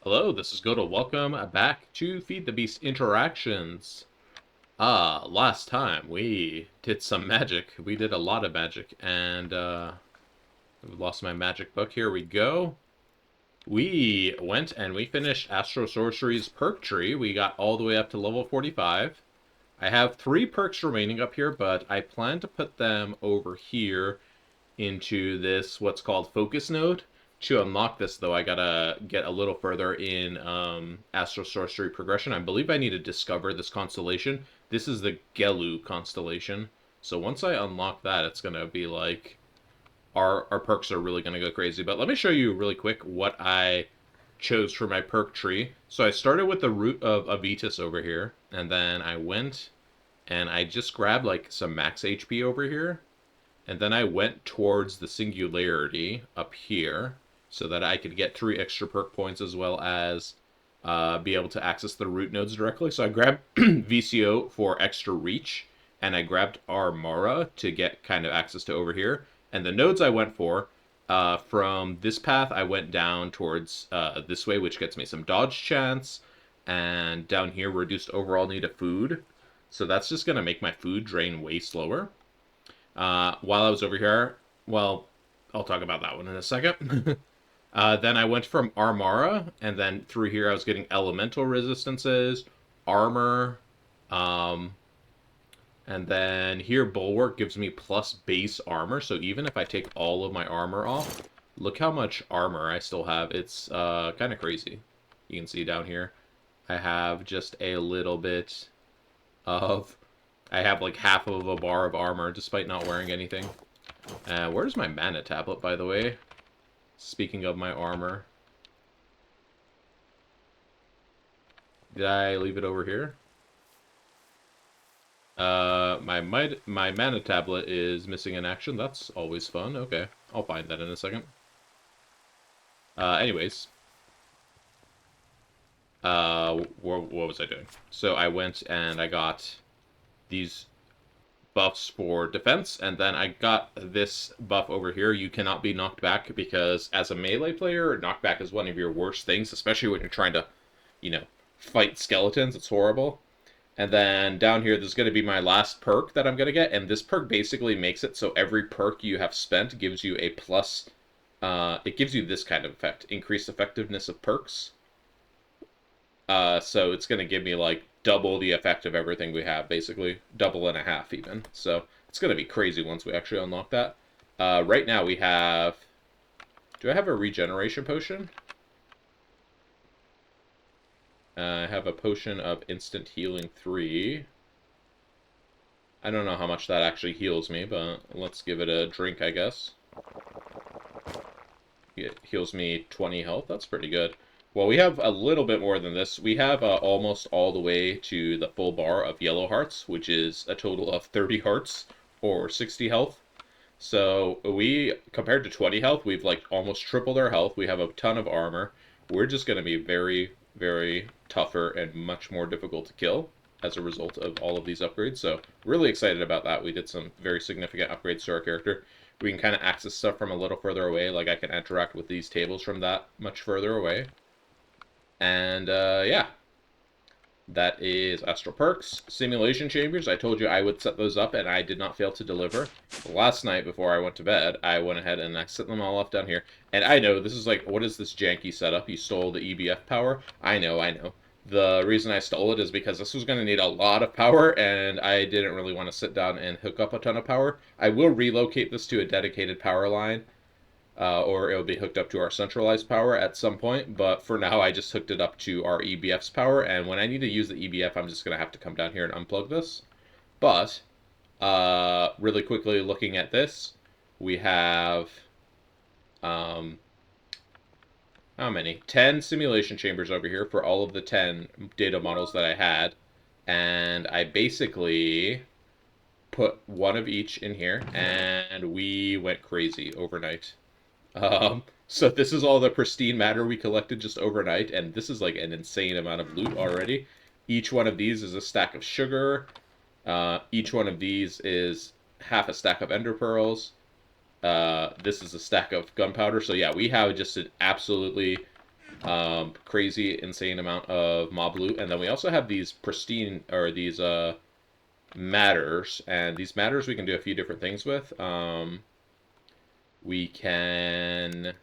Hello, this is Goto. Welcome back to Feed the Beast Interactions. Last time we did some magic. We did a lot of magic, and I've lost my magic book. Here we go. We went and we finished Astro Sorcery's perk tree. We got all the way up to level 45. I have 3 perks remaining up here, but I plan to put them over here into this what's called focus node. To unlock this, though, I gotta get a little further in Astro Sorcery progression. I believe I need to discover this constellation. This is the Gelu constellation. So once I unlock that, it's gonna be like our perks are really gonna go crazy. But let me show you really quick what I chose for my perk tree. So I started with the root of Avitus over here, and then I went and I just grabbed like some max HP over here, and then I went towards the Singularity up here so that I could get 3 extra perk points as well as be able to access the root nodes directly. So I grabbed VCO for extra reach, and I grabbed Armara to get kind of access to over here. And the nodes I went for, from this path, I went down towards this way, which gets me some dodge chance. And down here, reduced overall need of food. So that's just going to make my food drain way slower. While I was over here, well, I'll talk about that one in a second. Then I went from Armara, and then through here I was getting elemental resistances, armor, um, and then here Bulwark gives me plus base armor, so even if I take all of my armor off, look how much armor I still have. It's kind of crazy. You can see down here, I have just a little bit of... I have like half of a bar of armor despite not wearing anything. Where's my mana tablet, by the way? Speaking of my armor. Did I leave it over here? My mana tablet is missing in action. That's always fun. Okay, I'll find that in a second. Anyways. What was I doing? So I went and I got these buffs for defense, and then I got this buff over here. You cannot be knocked back, because as a melee player, knockback is one of your worst things, especially when you're trying to, fight skeletons. It's horrible. And then down here, there's going to be my last perk that I'm going to get, and this perk basically makes it so every perk you have spent gives you a plus, it gives you this kind of effect, increased effectiveness of perks. So it's going to give me like double the effect of everything we have, basically. Double and a half, even. So it's going to be crazy once we actually unlock that. Right now we have... Do I have a regeneration potion? I have a potion of instant healing 3. I don't know how much that actually heals me, but let's give it a drink, I guess. It heals me 20 health. That's pretty good. Well, we have a little bit more than this. We have almost all the way to the full bar of yellow hearts, which is a total of 30 hearts or 60 health. So we, compared to 20 health, we've like almost tripled our health. We have a ton of armor. We're just going to be very, very tougher and much more difficult to kill as a result of all of these upgrades. So really excited about that. We did some very significant upgrades to our character. We can kind of access stuff from a little further away. Like I can interact with these tables from that much further away. And, yeah. That is Astral Perks. Simulation Chambers, I told you I would set those up, and I did not fail to deliver. Last night, before I went to bed, I went ahead and I set them all up down here. And I know, this is like, what is this janky setup? You stole the EBF power? I know. The reason I stole it is because this was going to need a lot of power, and I didn't really want to sit down and hook up a ton of power. I will relocate this to a dedicated power line. Or it will be hooked up to our centralized power at some point, but for now I just hooked it up to our EBF's power, and when I need to use the EBF, I'm just going to have to come down here and unplug this. But, really quickly looking at this, we have, how many? 10 simulation chambers over here for all of the 10 data models that I had, and I basically put one of each in here, and we went crazy overnight. So this is all the pristine matter we collected just overnight, and this is like an insane amount of loot already. Each one of these is a stack of sugar. Each one of these is half a stack of ender pearls. This is a stack of gunpowder. So yeah, we have just an absolutely crazy, insane amount of mob loot. And then we also have these pristine, or these matters. And these matters we can do a few different things with. We can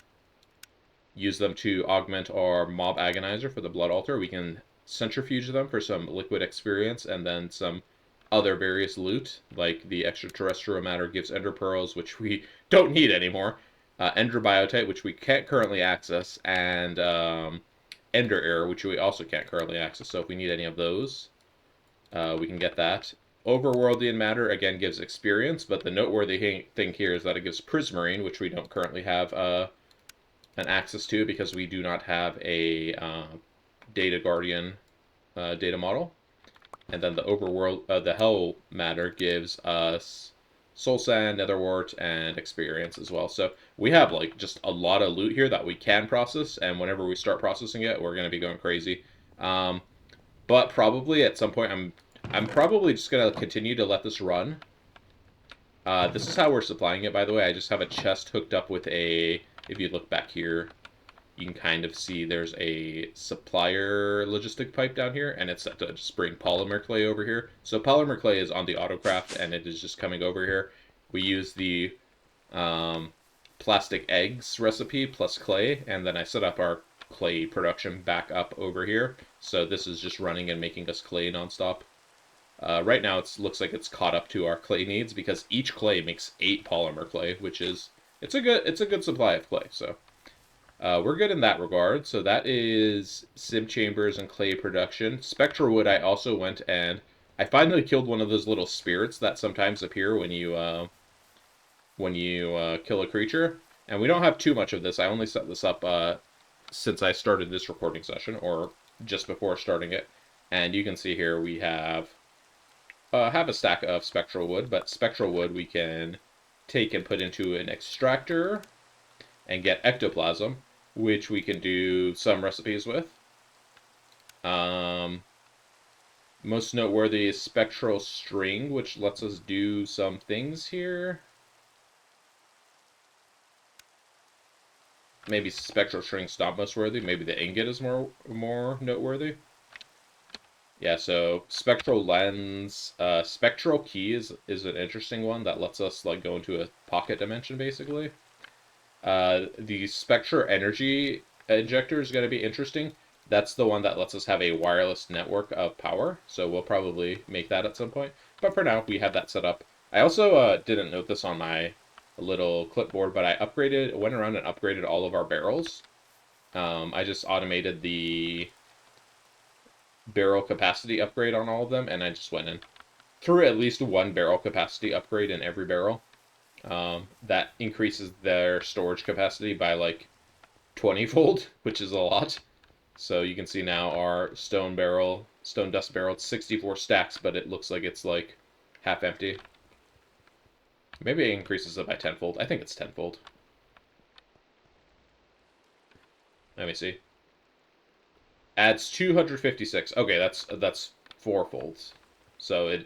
use them to augment our mob agonizer for the blood altar. We can centrifuge them for some liquid experience, and then some other various loot, like the extraterrestrial matter gives ender pearls, which we don't need anymore, ender biotite, which we can't currently access, and ender air, which we also can't currently access. So if we need any of those, we can get that. Overworldian matter again gives experience, but the noteworthy thing here is that it gives prismarine, which we don't currently have an access to because we do not have a data guardian data model. And then the overworld, the hell matter gives us soul sand, netherwort, and experience as well. So we have like just a lot of loot here that we can process, and whenever we start processing it, we're going to be going crazy. But probably at some point, I'm probably just going to continue to let this run. This is how we're supplying it, by the way. I just have a chest hooked up with a... If you look back here, you can kind of see there's a supplier logistic pipe down here, and it's set to just bring polymer clay over here. So polymer clay is on the autocraft, and it is just coming over here. We use the plastic eggs recipe plus clay, and then I set up our clay production back up over here. So this is just running and making us clay nonstop. Right now it looks like it's caught up to our clay needs because each clay makes 8 polymer clay, which is it's a good supply of clay. So we're good in that regard. So that is sim chambers and clay production. Spectral wood, I also went and I finally killed one of those little spirits that sometimes appear when you kill a creature. And we don't have too much of this. I only set this up since I started this recording session, or just before starting it. And you can see here we have a stack of spectral wood, but spectral wood we can take and put into an extractor and get ectoplasm, which we can do some recipes with. Most noteworthy is spectral string, which lets us do some things here. Maybe spectral string's not most worthy. Maybe the ingot is more noteworthy. Yeah, so spectral lens, spectral key is an interesting one that lets us like go into a pocket dimension basically. The spectral energy injector is going to be interesting. That's the one that lets us have a wireless network of power, so we'll probably make that at some point. But for now, we have that set up. I also didn't note this on my little clipboard, but I went around and upgraded all of our barrels. I just automated the barrel capacity upgrade on all of them, and I just went in threw at least one barrel capacity upgrade in every barrel. That increases their storage capacity by like 20-fold, which is a lot. So you can see now our stone dust barrel, it's 64 stacks, but it looks like it's like half empty. Maybe it increases it by 10-fold. I think it's 10-fold. Let me see. Adds 256. Okay, that's 4 folds. So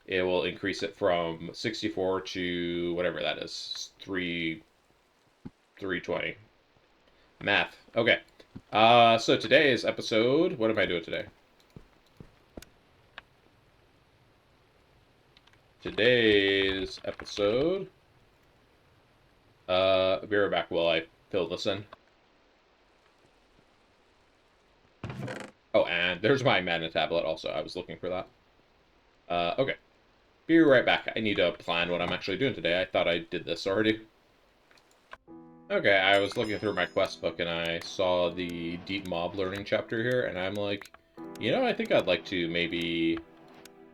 it will increase it from 64 to whatever that is, 320. Math. Okay. So today's episode, what am I doing today? Today's episode, be right back while I fill this in. Oh, and there's my mana tablet also. I was looking for that. Okay. Be right back. I need to plan what I'm actually doing today. I thought I did this already. Okay, I was looking through my quest book and I saw the deep mob learning chapter here, and I'm like, you know, I think I'd like to maybe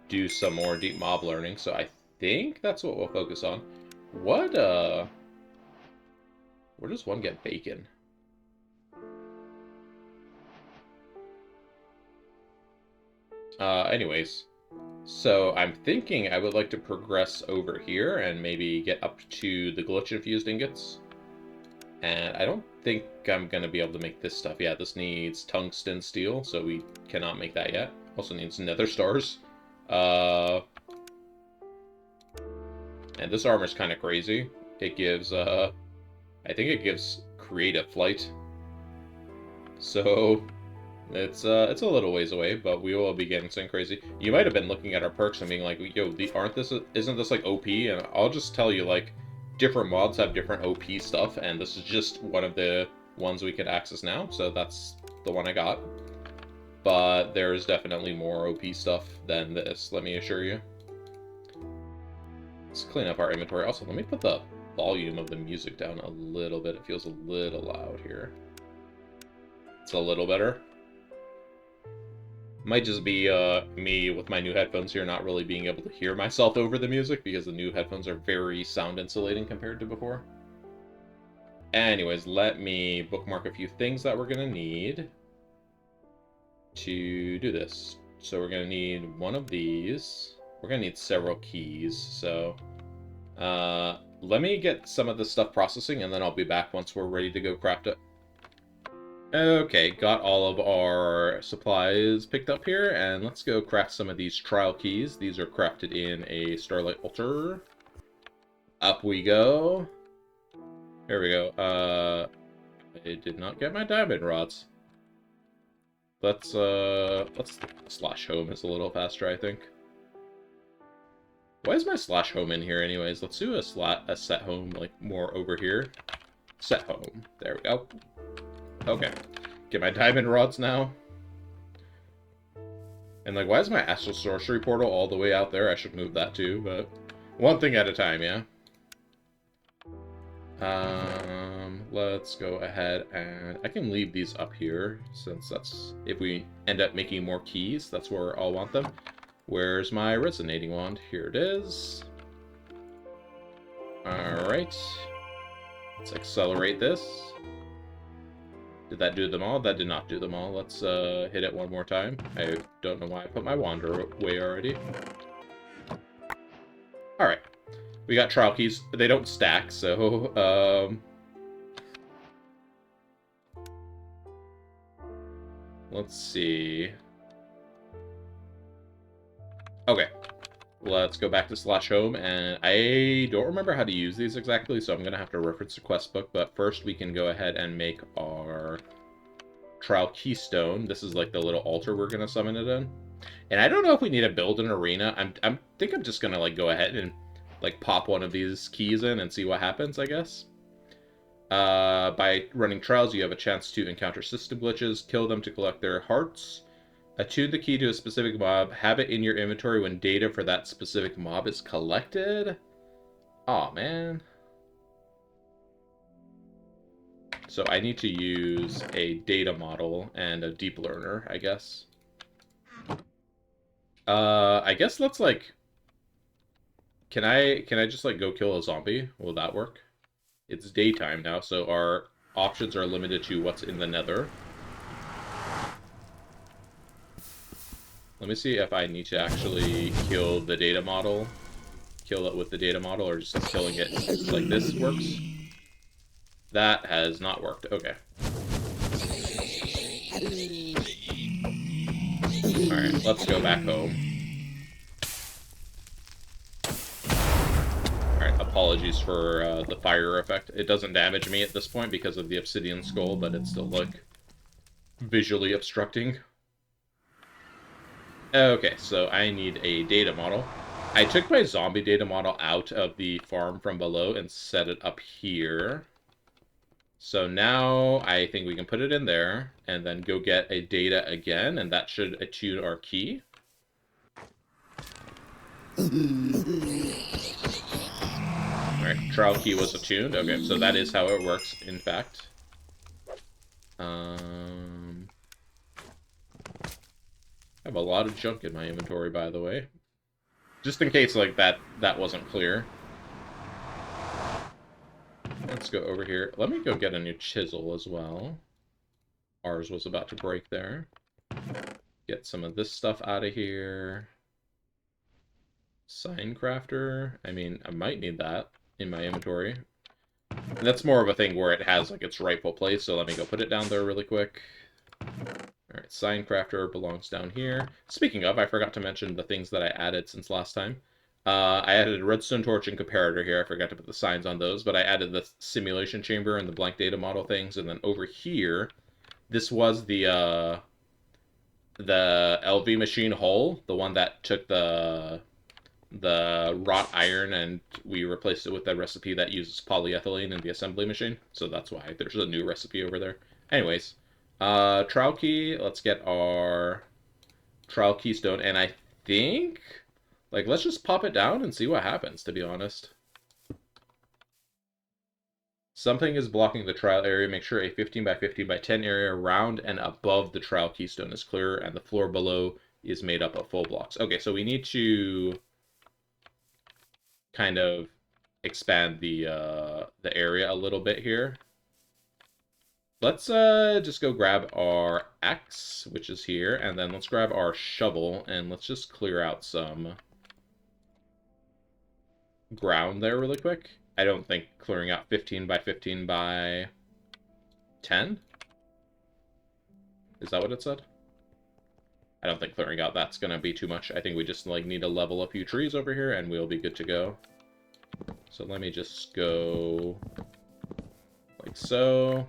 do some more deep mob learning, so I think that's what we'll focus on. Where does one get bacon? Anyways, so I'm thinking I would like to progress over here and maybe get up to the glitch-infused ingots. And I don't think I'm going to be able to make this stuff. Yeah, this needs tungsten steel, so we cannot make that yet. Also needs nether stars. And this armor's kind of crazy. It gives, I think it gives creative flight. So it's a little ways away, but we will be getting something crazy. You might have been looking at our perks and being like, "Yo, isn't this like OP?" And I'll just tell you, like, different mods have different OP stuff, and this is just one of the ones we can access now. So that's the one I got. But there's definitely more OP stuff than this, let me assure you. Let's clean up our inventory. Also, let me put the volume of the music down a little bit. It feels a little loud here. It's a little better. Might just be me with my new headphones here not really being able to hear myself over the music because the new headphones are very sound insulating compared to before. Anyways, let me bookmark a few things that we're going to need to do this. So we're going to need one of these. We're going to need several keys, so let me get some of this stuff processing, and then I'll be back once we're ready to go craft it. Okay, got all of our supplies picked up here, and let's go craft some of these trial keys. These are crafted in a Starlight Altar. Up we go. Here we go. I did not get my diamond rods. Let's slash home is a little faster, I think. Why is my slash home in here anyways? Let's do a set home, like, more over here. Set home. There we go. Okay. Get my diamond rods now. And, like, why is my astral sorcery portal all the way out there? I should move that too, but one thing at a time, yeah? Let's go ahead and I can leave these up here since that's, if we end up making more keys, that's where I'll want them. Where's my resonating wand? Here it is. Alright. Let's accelerate this. Did that do them all? That did not do them all. Let's hit it one more time. I don't know why I put my wand away already. Alright. We got trial keys. They don't stack, so let's see. Okay, let's go back to slash home, and I don't remember how to use these exactly, so I'm going to have to reference the quest book, but first we can go ahead and make our trial keystone. This is like the little altar we're going to summon it in. And I don't know if we need to build an arena. I think I'm just going to like go ahead and like pop one of these keys in and see what happens, I guess. By running trials, you have a chance to encounter system glitches, kill them to collect their hearts. Attune the key to a specific mob. Have it in your inventory when data for that specific mob is collected. Aw, man. So I need to use a data model and a deep learner, I guess. I guess let's like... Can I just like go kill a zombie? Will that work? It's daytime now, so our options are limited to what's in the nether. Let me see if I need to actually kill the data model. Kill it with the data model, or just killing it like this works. That has not worked. Okay. Alright, let's go back home. Alright, apologies for the fire effect. It doesn't damage me at this point because of the obsidian skull, but it's still, like, visually obstructing. Okay, so I need a data model. I took my zombie data model out of the farm from below and set it up here. So now I think we can put it in there and then go get a data again, and that should attune our key. Alright, trial key was attuned. Okay, so that is how it works, in fact. I have a lot of junk in my inventory, by the way. Just in case, like, that wasn't clear. Let's go over here. Let me go get a new chisel as well. Ours was about to break there. Get some of this stuff out of here. Sign crafter. I mean, I might need that in my inventory. And that's more of a thing where it has, like, its rightful place, so let me go put it down there really quick. Alright, sign crafter belongs down here. Speaking of, I forgot to mention the things that I added since last time. I added a redstone torch and comparator here. I forgot to put the signs on those, but I added the simulation chamber and the blank data model things, and then over here, This was the LV machine hull, the one that took the wrought iron and we replaced it with a recipe that uses polyethylene in the assembly machine. So that's why there's a new recipe over there. Anyways, trowel key. Let's get our trowel keystone, and I think like let's just pop it down and see what happens. To be honest. Something is blocking the trial area. Make sure a 15 by 15 by 10 area around and above the trial keystone is clear, and the floor below is made up of full blocks. Okay, so we need to kind of expand the area a little bit here. Let's just go grab our axe, which is here, and then let's grab our shovel, and let's just clear out some ground there really quick. I don't think clearing out 15 by 15 by 10? Is that what it said? I don't think clearing out that's going to be too much. I think we just like need to level a few trees over here and we'll be good to go. So let me just go like so.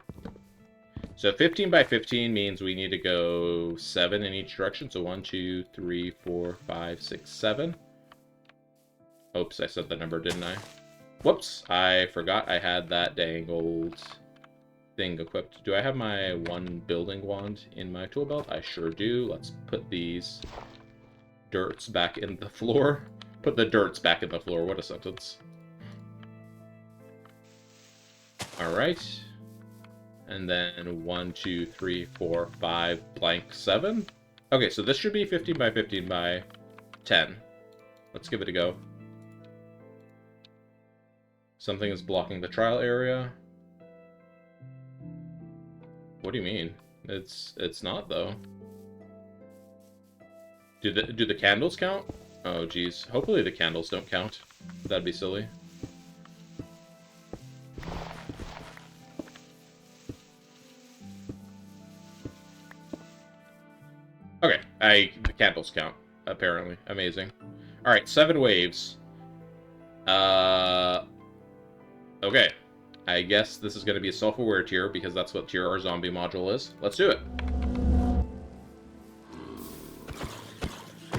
So 15 by 15 means we need to go 7 in each direction. So 1, 2, 3, 4, 5, 6, 7. Oops, I said the number, didn't I? Whoops, I forgot I had that dang old thing equipped. Do I have my one building wand in my tool belt? I sure do. Let's put these dirts back in the floor. Put the dirts back in the floor. What a sentence. Alright. And then 1, 2, 3, 4, 5, blank 7. Okay, so this should be 15 by 15 by 10. Let's give it a go. Something is blocking the trial area. What do you mean? It's not though. Do the candles count? Oh geez. Hopefully the candles don't count. That'd be silly. Okay, the candles count, apparently. Amazing. Alright, 7 waves. Okay. I guess this is going to be a self-aware tier, because that's what tier our zombie module is. Let's do it.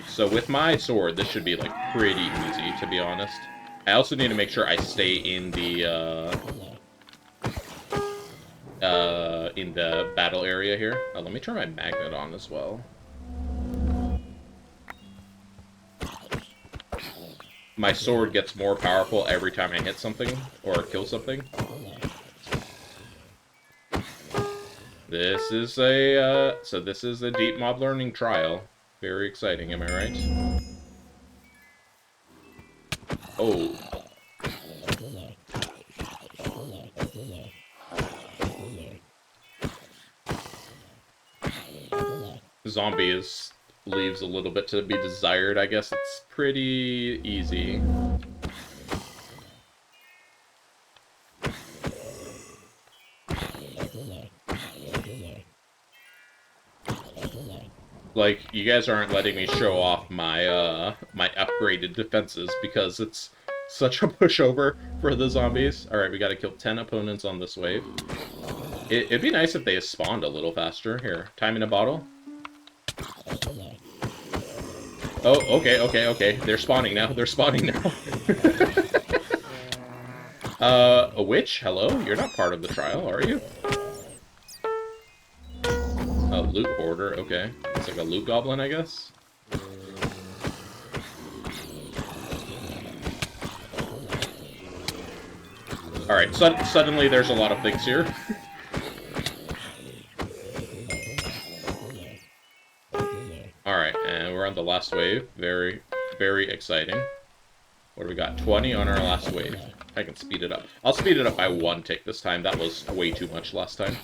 So with my sword, this should be, like, pretty easy, to be honest. I also need to make sure I stay in the battle area here. Let me turn my magnet on as well. My sword gets more powerful every time I hit something or kill something. This is so this is a deep mob learning trial. Very exciting, am I right? Oh. Zombie leaves a little bit to be desired. I guess it's pretty easy. Like, you guys aren't letting me show off my my upgraded defenses because it's such a pushover for the zombies. Alright, we gotta kill 10 opponents on this wave. It'd be nice if they spawned a little faster. Here, time in a bottle. Oh, okay. They're spawning now. They're spawning now. A witch? Hello? You're not part of the trial, are you? A loot hoarder, okay. It's like a loot goblin, I guess? Alright, suddenly there's a lot of things here. Alright, and we're on the last wave. Very, very exciting. What do we got? 20 on our last wave. I can speed it up. I'll speed it up by 1 tick this time. That was way too much last time.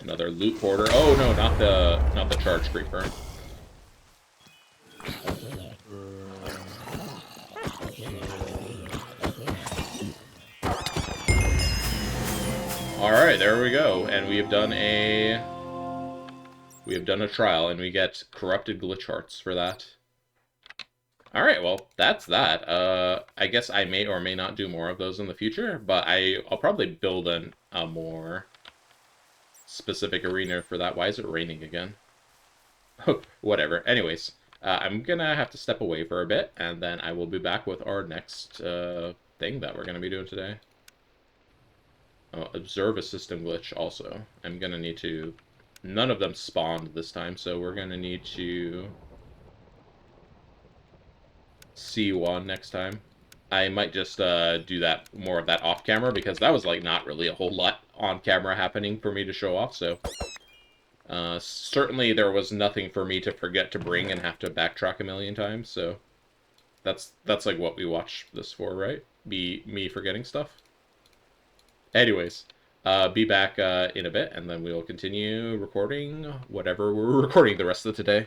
Another loot hoarder. Oh no, not the charge creeper. Alright, there we go. And we have done a trial, and we get corrupted glitch hearts for that. Alright, well, that's that. I guess I may or may not do more of those in the future, but I'll probably build a more specific arena for that. Why is it raining again? Whatever. Anyways, I'm gonna have to step away for a bit, and then I will be back with our next thing that we're gonna be doing today. Observe a system glitch also. I'm gonna need to... None of them spawned this time, so we're gonna need to see one next time. I might just do that more of that off camera, because that was like not really a whole lot on camera happening for me to show off, so certainly there was nothing for me to forget to bring and have to backtrack a million times, so that's like what we watch this for, right? Me forgetting stuff. Anyways, be back in a bit, and then we'll continue recording whatever we're recording the rest of today.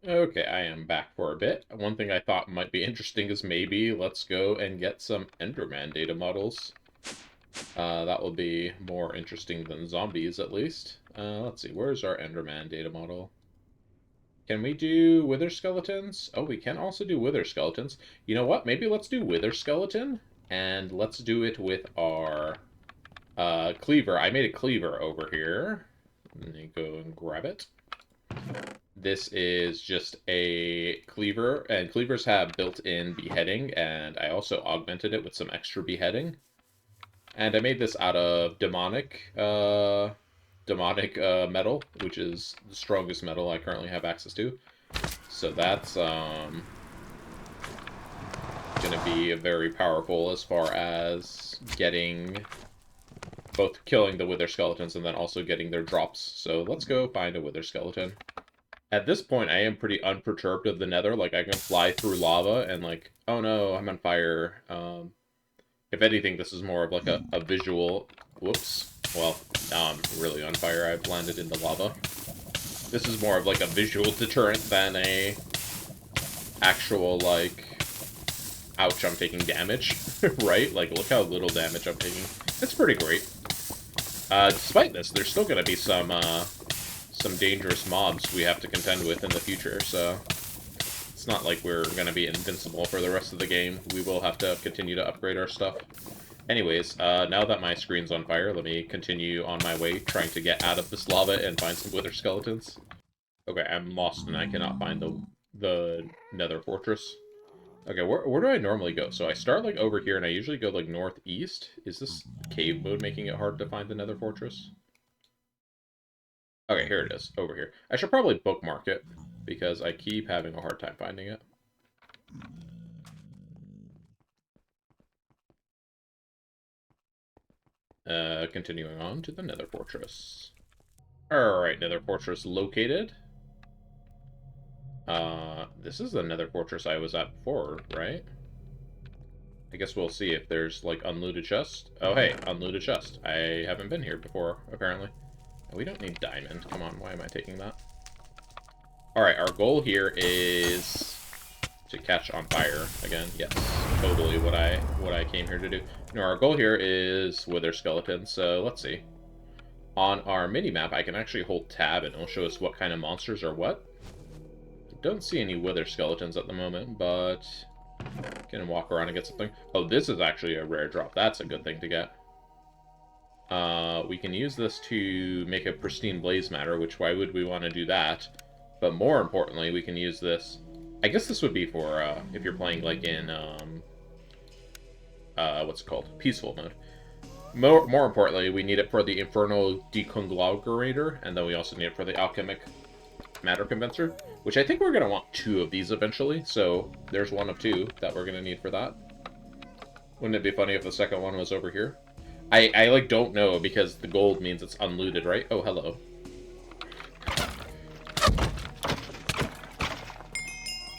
Okay, I am back for a bit. One thing I thought might be interesting is maybe let's go and get some Enderman data models. That will be more interesting than zombies, at least. Let's see, where's our Enderman data model? Can we do wither skeletons? Oh, we can also do wither skeletons. You know what? Maybe let's do wither skeleton, and let's do it with our cleaver. I made a cleaver over here. Let me go and grab it. This is just a cleaver, and cleavers have built-in beheading, and I also augmented it with some extra beheading. And I made this out of demonic metal, which is the strongest metal I currently have access to. So that's gonna be very powerful as far as getting both killing the wither skeletons and then also getting their drops. So let's go find a wither skeleton. At this point, I am pretty unperturbed of the nether. Like, I can fly through lava and, like, oh no, I'm on fire. If anything, this is more of, like, a visual... Whoops. Well, now I'm really on fire. I've landed in the lava. This is more of, like, a visual deterrent than a actual, like... Ouch, I'm taking damage. Right? Like, look how little damage I'm taking. It's pretty great. Despite this, there's still gonna be some dangerous mobs we have to contend with in the future, so it's not like we're going to be invincible for the rest of the game. We will have to continue to upgrade our stuff. Anyways, now that my screen's on fire, let me continue on my way, trying to get out of this lava and find some wither skeletons. Okay, I'm lost and I cannot find the nether fortress. Okay, where do I normally go? So I start, like, over here, and I usually go, like, northeast. Is this cave mode making it hard to find the nether fortress? Okay, here it is, over here. I should probably bookmark it, because I keep having a hard time finding it. Continuing on to the nether fortress. Alright, nether fortress located. This is the nether fortress I was at before, right? I guess we'll see if there's, like, unlooted chest. Oh, hey, unlooted chest. I haven't been here before, apparently. We don't need diamond. Come on, why am I taking that? Alright, our goal here is to catch on fire again. Yes, totally what I came here to do. No, our goal here is wither skeletons, so let's see. On our mini-map, I can actually hold tab and it'll show us what kind of monsters are what. Don't see any wither skeletons at the moment, but can walk around and get something. Oh, this is actually a rare drop. That's a good thing to get. We can use this to make a pristine blaze matter, which why would we want to do that? But more importantly, we can use this... I guess this would be for, if you're playing, like, in, what's it called? Peaceful mode. More importantly, we need it for the Infernal Deconglomerator, and then we also need it for the Alchemic Matter Condenser, which I think we're going to want 2 of these eventually, so there's 1 of 2 that we're going to need for that. Wouldn't it be funny if the second one was over here? I like, don't know, because the gold means it's unlooted, right? Oh, hello.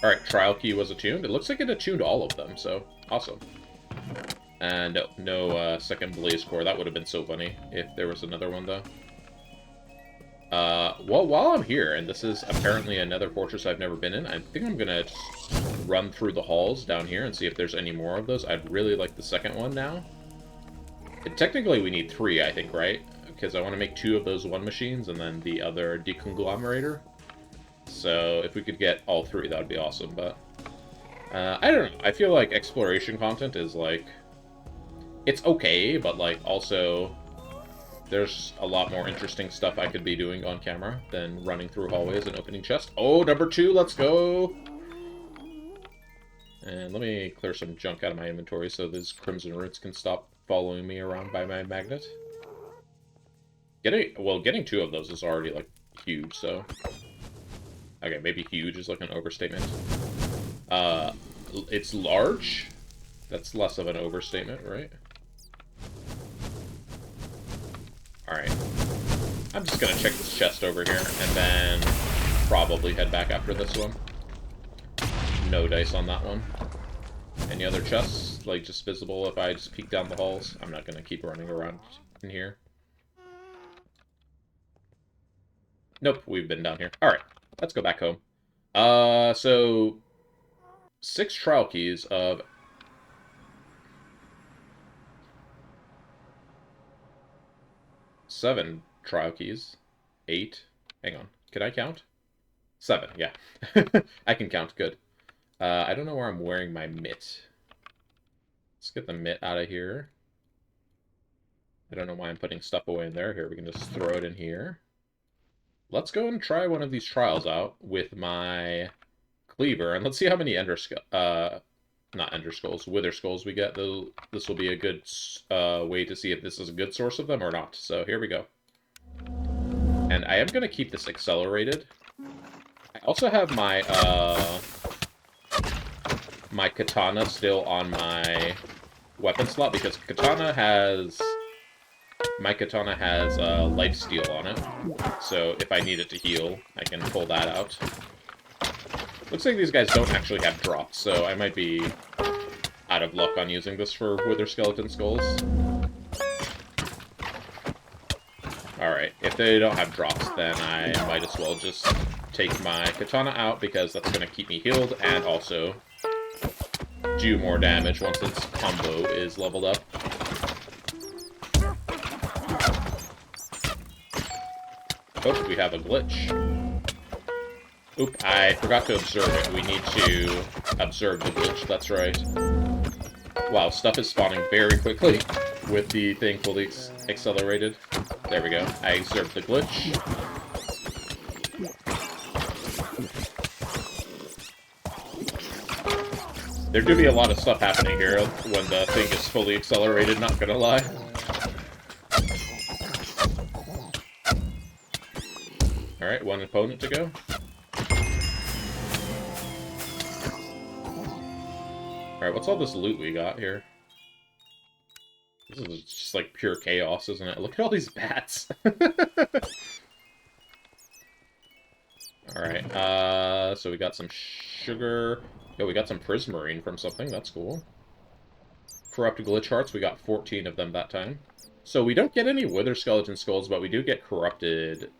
Alright, trial key was attuned. It looks like it attuned all of them, so awesome. And no second blaze core. That would have been so funny if there was another one, though. Well, while I'm here, and this is apparently another fortress I've never been in, I think I'm gonna just run through the halls down here and see if there's any more of those. I'd really like the second one now. Technically, we need 3, I think, right? Because I want to make 2 of those 1 machines and then the other deconglomerator. So if we could get all 3, that would be awesome, but I don't know. I feel like exploration content is, like... It's okay, but, like, also... There's a lot more interesting stuff I could be doing on camera than running through hallways and opening chests. Oh, number 2, let's go! And let me clear some junk out of my inventory so these Crimson Roots can stop following me around by my magnet. Getting 2 of those is already, like, huge, so... Okay, maybe huge is, like, an overstatement. It's large? That's less of an overstatement, right? Alright. I'm just gonna check this chest over here, and then probably head back after this one. No dice on that one. Any other chests, like, just visible if I just peek down the halls? I'm not gonna keep running around in here. Nope, we've been down here. Alright, let's go back home. So... 6 trial keys of... 7 trial keys. 8. Hang on. Can I count? 7, yeah. I can count, good. I don't know where I'm wearing my mitt. Let's get the mitt out of here. I don't know why I'm putting stuff away in there. Here, we can just throw it in here. Let's go and try one of these trials out with my cleaver, and let's see how many not Ender Skulls, Wither Skulls we get. This will be a good way to see if this is a good source of them or not. So here we go. And I am going to keep this accelerated. I also have my my katana still on my weapon slot, because my katana has lifesteal on it. So if I need it to heal, I can pull that out. Looks like these guys don't actually have drops, so I might be out of luck on using this for Wither Skeleton Skulls. Alright, if they don't have drops, then I might as well just take my katana out, because that's going to keep me healed, and also do more damage once its combo is leveled up. Oh, we have a glitch. Oop, I forgot to observe it. We need to observe the glitch, that's right. Wow, stuff is spawning very quickly with the thing fully accelerated. There we go. I observed the glitch. There do be a lot of stuff happening here when the thing is fully accelerated, not gonna lie. Alright, one opponent to go. Alright, what's all this loot we got here? This is just like pure chaos, isn't it? Look at all these bats! Alright, so we got some sugar. Yo, we got some prismarine from something, that's cool. Corrupted glitch hearts, we got 14 of them that time. So we don't get any wither skeleton skulls, but we do get corrupted,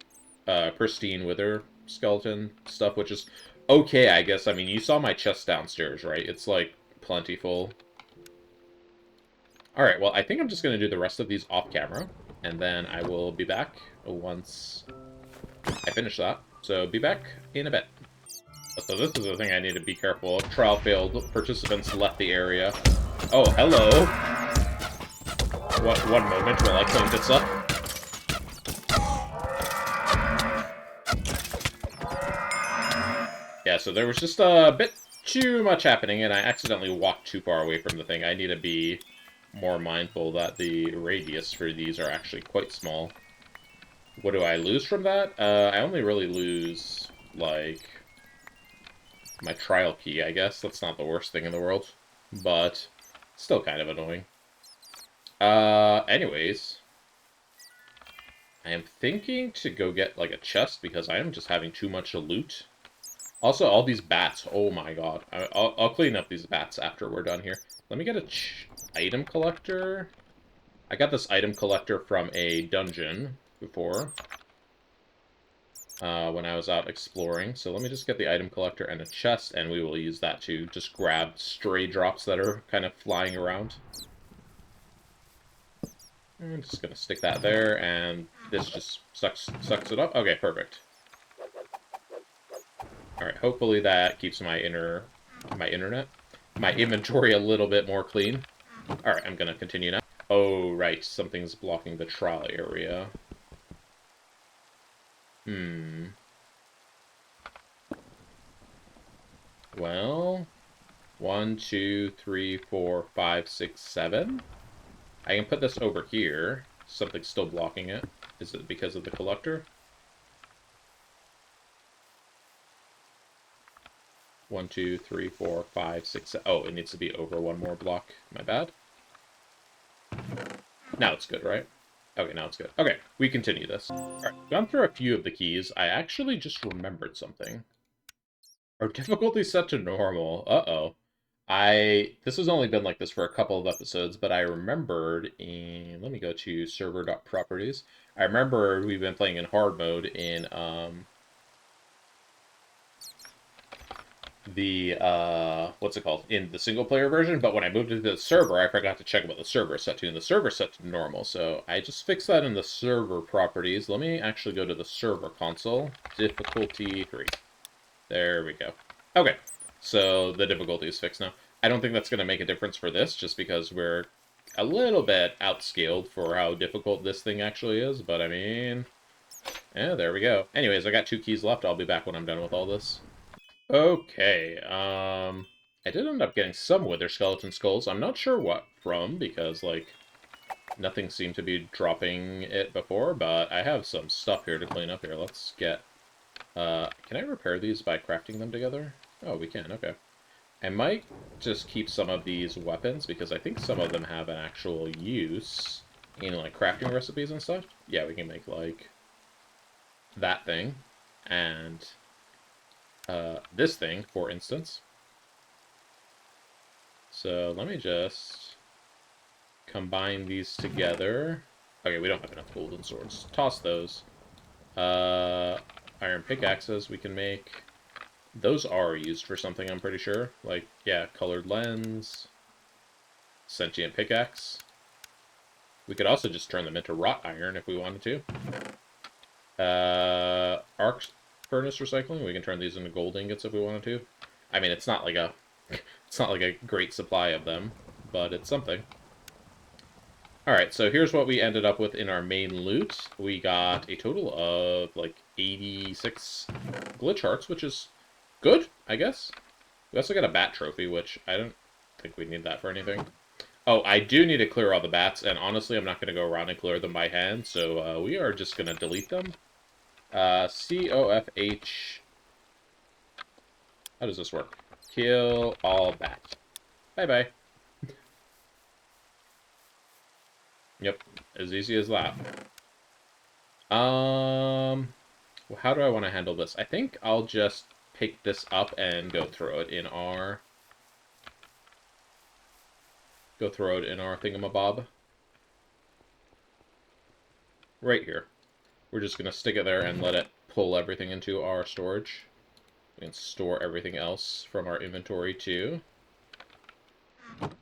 pristine wither skeleton stuff, which is okay, I guess. I mean, you saw my chest downstairs, right? It's, like, plentiful. Alright, well, I think I'm just going to do the rest of these off-camera, and then I will be back once I finish that. So, be back in a bit. So this is the thing I need to be careful of. Trial failed. Participants left the area. Oh, hello! One moment while I clean this up. Yeah, so there was just a bit too much happening, and I accidentally walked too far away from the thing. I need to be more mindful that the radius for these are actually quite small. What do I lose from that? I only really lose, like, my trial key, I guess. That's not the worst thing in the world, but still kind of annoying. Anyways, I am thinking to go get, like, a chest, because I am just having too much loot. Also, all these bats, oh my god. I'll clean up these bats after we're done here. Let me get a item collector. I got this item collector from a dungeon before, when I was out exploring. So let me just get the item collector and a chest, and we will use that to just grab stray drops that are kind of flying around. I'm just gonna stick that there, and this just sucks it up. Okay, perfect. Alright, hopefully that keeps my internet. my inventory a little bit more clean. Alright, I'm gonna continue now. Oh, right, something's blocking the trial area. Well, 1, 2, 3, 4, 5, 6, 7. I can put this over here. Something's still blocking it. Is it because of the collector? 1, 2, 3, 4, 5, 6, 7. Oh, it needs to be over one more block. My bad. Now it's good, right? Okay, now it's good. Okay, we continue this. Alright, gone through a few of the keys. I actually just remembered something. Our difficulty set to normal. Uh-oh. This has only been like this for a couple of episodes, but I remembered in... Let me go to server.properties. I remember we've been playing in hard mode in, what's it called? In the single-player version, but when I moved into the server, I forgot to check what the server is set to, and the server is set to normal, so I just fixed that in the server properties. Let me actually go to the server console. Difficulty 3. There we go. Okay, so the difficulty is fixed now. I don't think that's going to make a difference for this, just because we're a little bit outscaled for how difficult this thing actually is, but I mean... Yeah, there we go. Anyways, I got 2 keys left. I'll be back when I'm done with all this. Okay, I did end up getting some wither skeleton skulls. I'm not sure what from, because, like, nothing seemed to be dropping it before, but I have some stuff here to clean up here. Let's get... can I repair these by crafting them together? Oh, we can, okay. I might just keep some of these weapons, because I think some of them have an actual use in, like, crafting recipes and stuff. Yeah, we can make, like, that thing, and this thing, for instance. So let me just combine these together. Okay, we don't have enough golden swords. Toss those. Iron pickaxes we can make. Those are used for something, I'm pretty sure. Like, yeah, colored lens. Sentient pickaxe. We could also just turn them into wrought iron if we wanted to. Arc furnace recycling. We can turn these into gold ingots if we wanted to. I mean, it's not like a great supply of them, but it's something. Alright, so here's what we ended up with in our main loot. We got a total of, like, 86 glitch hearts, which is good, I guess. We also got a bat trophy, which I don't think we need that for anything. Oh, I do need to clear all the bats, and honestly, I'm not going to go around and clear them by hand, so we are just going to delete them. COFH... How does this work? Kill all bats. Bye-bye. Yep, as easy as that. How do I want to handle this? I think I'll just pick this up and go throw it in our... thingamabob. Right here. We're just going to stick it there and let it pull everything into our storage. We can store everything else from our inventory, too.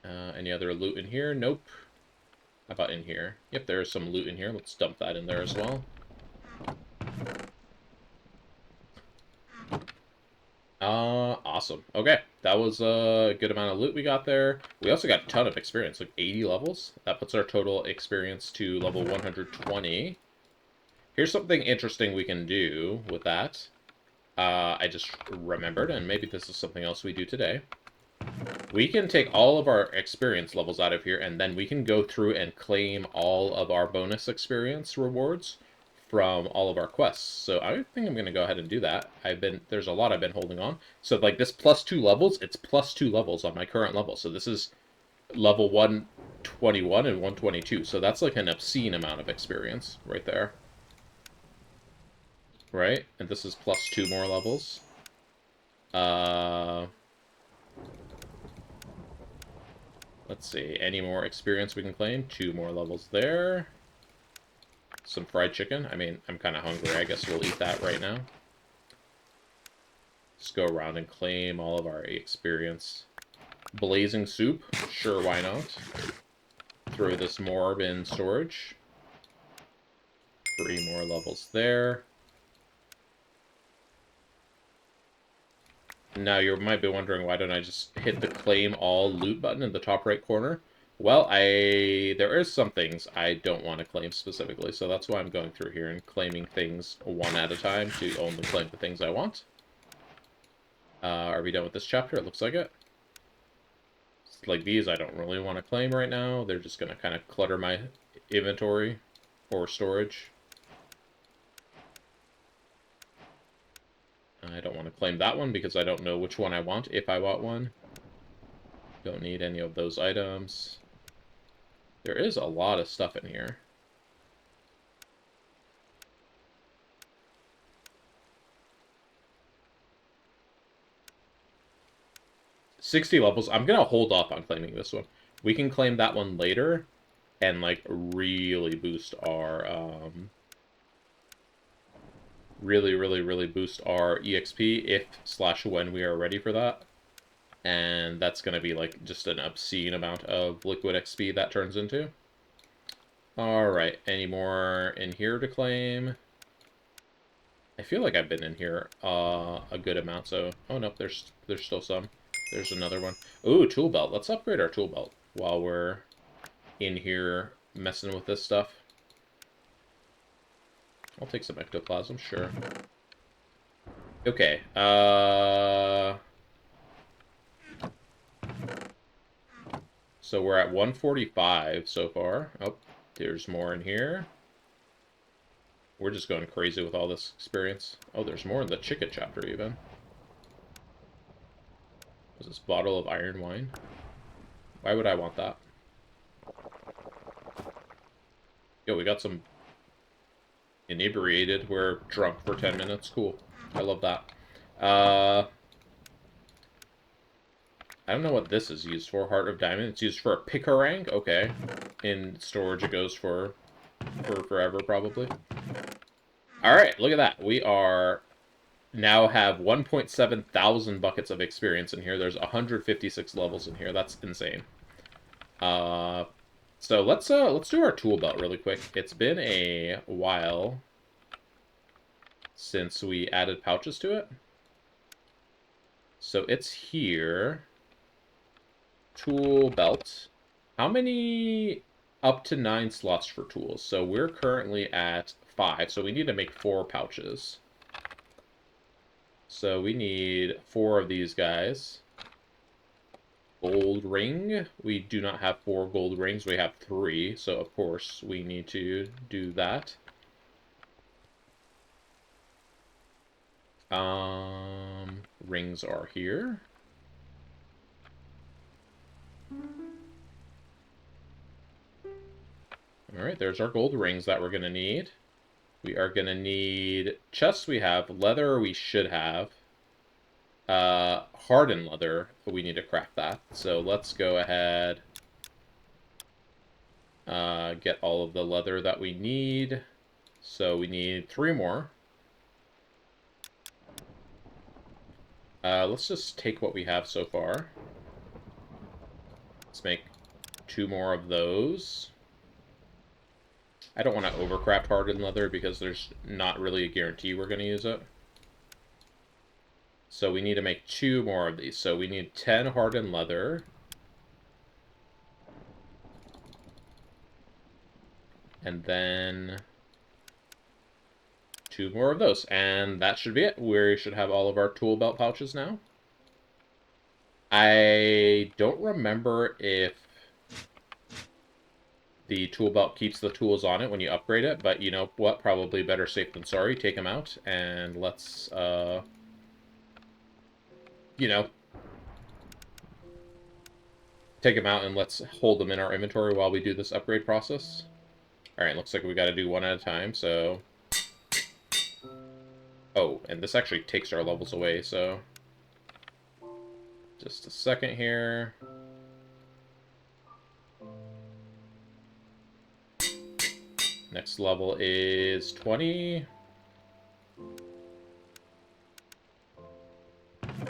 Any other loot in here? Nope. How about in here? Yep, there is some loot in here. Let's dump that in there as well. Awesome. Okay, that was a good amount of loot we got there. We also got a ton of experience, like 80 levels. That puts our total experience to level 120. Here's something interesting we can do with that. I just remembered, and maybe this is something else we do today. We can take all of our experience levels out of here, and then we can go through and claim all of our bonus experience rewards from all of our quests. So I think I'm going to go ahead and do that. There's a lot I've been holding on. So like this +2 levels, it's +2 levels on my current level. So this is level 121 and 122. So that's like an obscene amount of experience right there. Right? And this is +2 more levels. Let's see, any more experience we can claim? 2 more levels there. Some fried chicken. I mean, I'm kind of hungry. I guess we'll eat that right now. Just go around and claim all of our experience. Blazing soup. Sure, why not? Throw this morb in storage. 3 more levels there. Now, you might be wondering, why don't I just hit the claim all loot button in the top right corner? Well, there is some things I don't want to claim specifically, so that's why I'm going through here and claiming things one at a time to only claim the things I want. Are we done with this chapter? It looks like it. Like these, I don't really want to claim right now. They're just going to kind of clutter my inventory or storage. I don't want to claim that one because I don't know which one I want if I want one. Don't need any of those items. There is a lot of stuff in here. $60 levels. I'm going to hold off on claiming this one. We can claim that one later and, like, really boost our, really boost our EXP if/when we are ready for that. And that's going to be, like, just an obscene amount of liquid XP that turns into. Alright, any more in here to claim? I feel like I've been in here a good amount, so... Oh, no, there's still some. There's another one. Ooh, tool belt. Let's upgrade our tool belt while we're in here messing with this stuff. I'll take some ectoplasm, sure. Okay, so we're at 145 so far. Oh, there's more in here. We're just going crazy with all this experience. Oh, there's more in the chicken chapter, even. What's this bottle of iron wine? Why would I want that? Yo, we got some inebriated. We're drunk for 10 minutes. Cool. I love that. I don't know what this is used for. Heart of Diamond. It's used for a picarang. Okay. In storage, it goes for forever, probably. Alright, look at that. We are... now have 1.7 thousand buckets of experience in here. There's 156 levels in here. That's insane. So let's do our tool belt really quick. It's been a while since we added pouches to it. So it's here. Tool belt. How many? Up to 9 slots for tools. So we're currently at 5. So we need to make 4 pouches. So we need 4 of these guys. Gold ring. We do not have 4 gold rings. We have 3. So, of course, we need to do that. Rings are here. Alright, there's our gold rings that we're going to need. We are going to need chests. We have leather. We should have. Hardened leather, but we need to craft that. So let's go ahead. Get all of the leather that we need. So we need 3 more. Let's just take what we have so far. Let's make 2 more of those. I don't want to overcraft hardened leather because there's not really a guarantee we're going to use it. So we need to make 2 more of these. So we need 10 hardened leather. And then 2 more of those. And that should be it. We should have all of our tool belt pouches now. I don't remember if the tool belt keeps the tools on it when you upgrade it, but you know what? Probably better safe than sorry. Take them out, and let's, you know, take them out and let's hold them in our inventory while we do this upgrade process. Alright, looks like we got to do one at a time, so... Oh, and this actually takes our levels away, so... Just a second here. Next level is 20.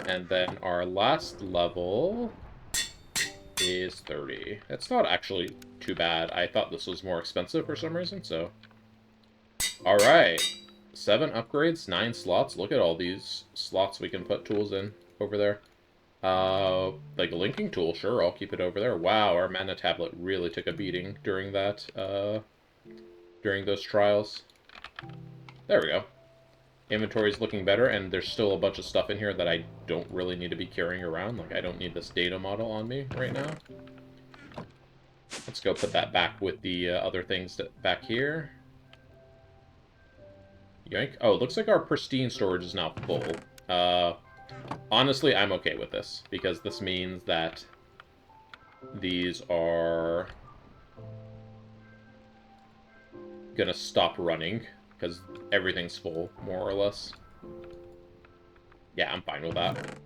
And then our last level is 30. It's not actually too bad. I thought this was more expensive for some reason, so... Alright. 7 upgrades, 9 slots. Look at all these slots we can put tools in. over there. Like a linking tool, sure, I'll keep it over there. Wow, our mana tablet really took a beating during that, during those trials. There we go. Inventory's looking better, and there's still a bunch of stuff in here that I don't really need to be carrying around. Like, I don't need this data model on me right now. Let's go put that back with the other things back here. Yoink. Oh, it looks like our pristine storage is now full. Honestly, I'm okay with this, because this means that these are gonna stop running, because everything's full, more or less. Yeah, I'm fine with that.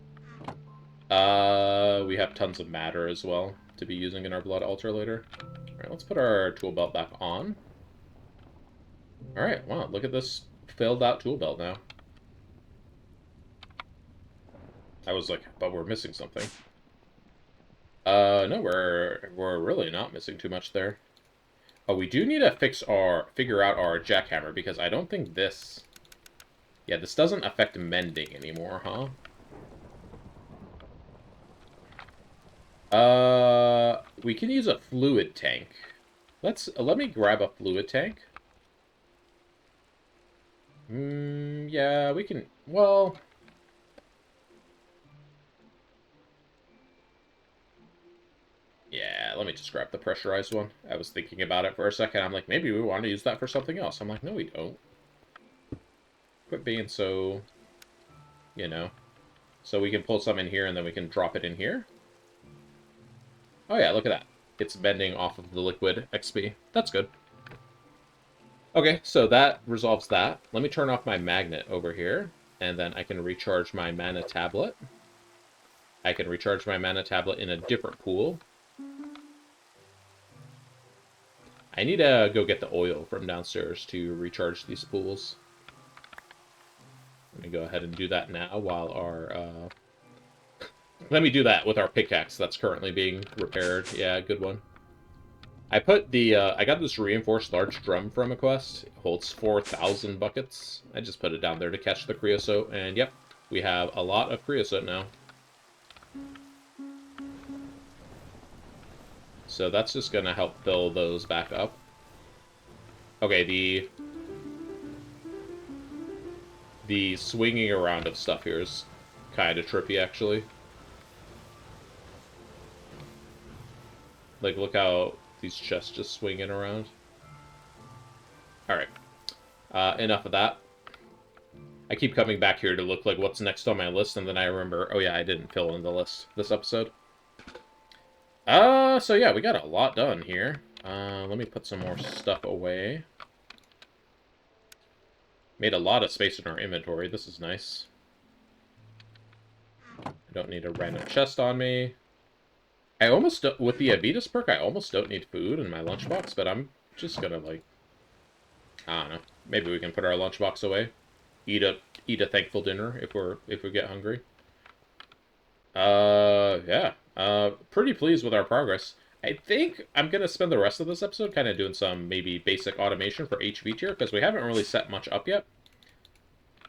We have tons of matter as well to be using in our blood altar later. Alright, let's put our tool belt back on. Alright, wow, look at this filled out tool belt now. I was like, but we're missing something. No, we're really not missing too much there. Oh, we do need to figure out our jackhammer, because I don't think this... Yeah, this doesn't affect mending anymore, huh? We can use a fluid tank. Let me grab a fluid tank. Yeah, we can, well... Yeah, let me just grab the pressurized one. I was thinking about it for a second. I'm like, maybe we want to use that for something else. I'm like, no, we don't. Quit being so, you know. So we can pull some in here, and then we can drop it in here. Oh yeah, look at that. It's bending off of the liquid XP. That's good. Okay, so that resolves that. Let me turn off my magnet over here, and then I can recharge my mana tablet. I can recharge my mana tablet in a different pool. I need to go get the oil from downstairs to recharge these pools. Let me go ahead and do that now while our... Let me do that with our pickaxe that's currently being repaired. Yeah, good one. I put the... I got this reinforced large drum from a quest. It holds 4,000 buckets. I just put it down there to catch the creosote. And yep, we have a lot of creosote now. So that's just going to help fill those back up. Okay, the swinging around of stuff here is kind of trippy, actually. Like, look how these chests just swinging around. Alright. Enough of that. I keep coming back here to look like what's next on my list, and then I remember, oh yeah, I didn't fill in the list this episode. So yeah, we got a lot done here. Let me put some more stuff away. Made a lot of space in our inventory. This is nice. I don't need a random chest on me. I almost, with the Avitas perk, I almost don't need food in my lunchbox, but I'm just gonna, like, I don't know. Maybe we can put our lunchbox away. Eat a thankful dinner if we get hungry. Yeah. Pretty pleased with our progress. I think I'm going to spend the rest of this episode kind of doing some maybe basic automation for HV tier, because we haven't really set much up yet.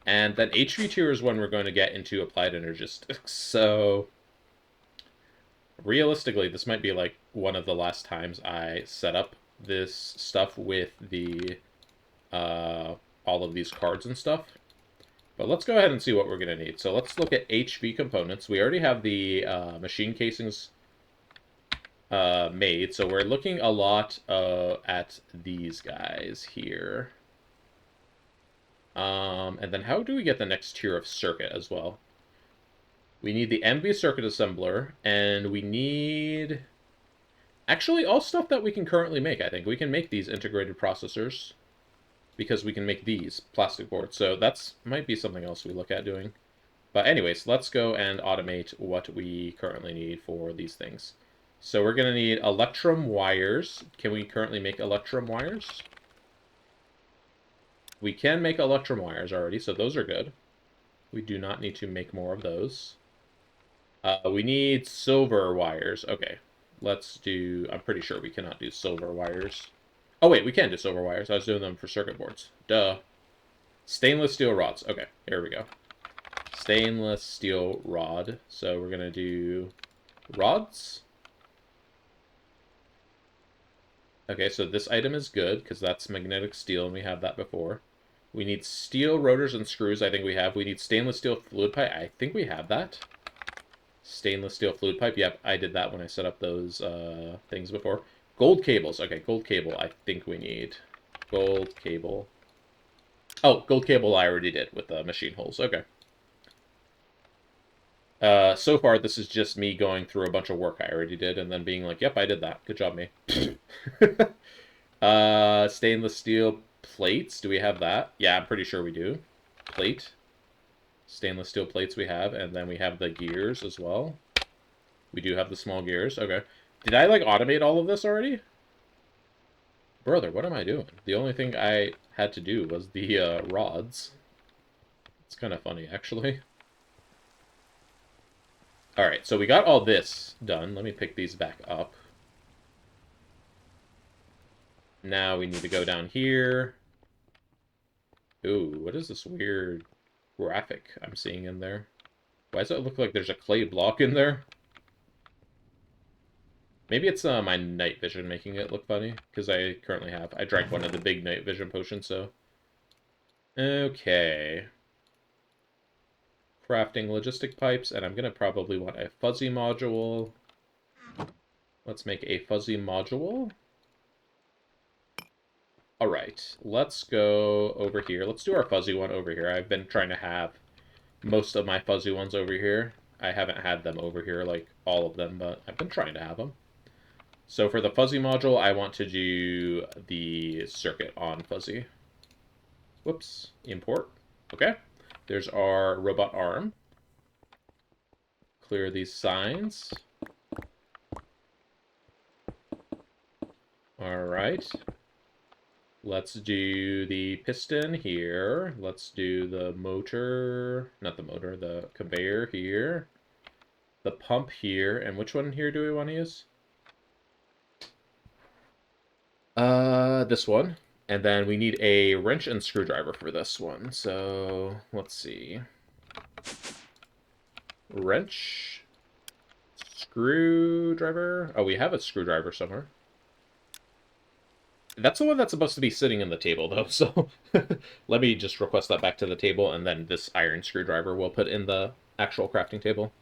And then HV tier is when we're going to get into applied energistics. So, realistically, this might be like one of the last times I set up this stuff with the, all of these cards and stuff. But let's go ahead and see what we're going to need. So let's look at HV components. We already have the machine casings made, so we're looking a lot at these guys here. And then how do we get the next tier of circuit as well? We need the MV circuit assembler, and we need... Actually, all stuff that we can currently make, I think. We can make these integrated processors, because we can make these plastic boards. So that's might be something else we look at doing. But anyways, let's go and automate what we currently need for these things. So we're going to need electrum wires. Can we currently make electrum wires? We can make electrum wires already, so those are good. We do not need to make more of those. We need silver wires. Okay, let's do... I'm pretty sure we cannot do silver wires. Oh, wait, we can do silver wires. I was doing them for circuit boards. Duh. Stainless steel rods. Okay, here we go. stainless steel rod. So we're going to do rods. Okay, so this item is good because that's magnetic steel and we have that before. We need steel rotors and screws. I think we have. We need stainless steel fluid pipe. I think we have that. Stainless steel fluid pipe. Yep, I did that when I set up those things before. Gold cables. Okay, gold cable I think we need. Gold cable. Oh, gold cable I already did with the machine holes. Okay. So far, this is just me going through a bunch of work I already did and then being like, yep, I did that. Good job, me. Stainless steel plates. Do we have that? Yeah, I'm pretty sure we do. Plate. Stainless steel plates we have, and then we have the gears as well. We do have the small gears. Okay. Did I, like, automate all of this already? Brother, what am I doing? The only thing I had to do was the rods. It's kind of funny, actually. Alright, so we got all this done. Let me pick these back up. Now we need to go down here. Ooh, what is this weird graphic I'm seeing in there? Why does it look like there's a clay block in there? Maybe it's my night vision making it look funny, because I currently have. I drank one of the big night vision potions, so... Okay. Crafting logistic pipes, and I'm going to probably want a fuzzy module. Let's make a fuzzy module. Alright, let's go over here. Let's do our fuzzy one over here. I've been trying to have most of my fuzzy ones over here. I haven't had them over here, like all of them, but I've been trying to have them. So for the fuzzy module, I want to do the circuit on fuzzy. Whoops, import. Okay, there's our robot arm. Clear these signs. Alright. Let's do the piston here. Let's do the motor, not the motor, the conveyor here. The pump here. And which one here do we want to use? This one. And then we need a wrench and screwdriver for this one. So, let's see. Wrench. Screwdriver. Oh, we have a screwdriver somewhere. That's the one that's supposed to be sitting in the table, though, so let me just request that back to the table, and then this iron screwdriver we'll put in the actual crafting table.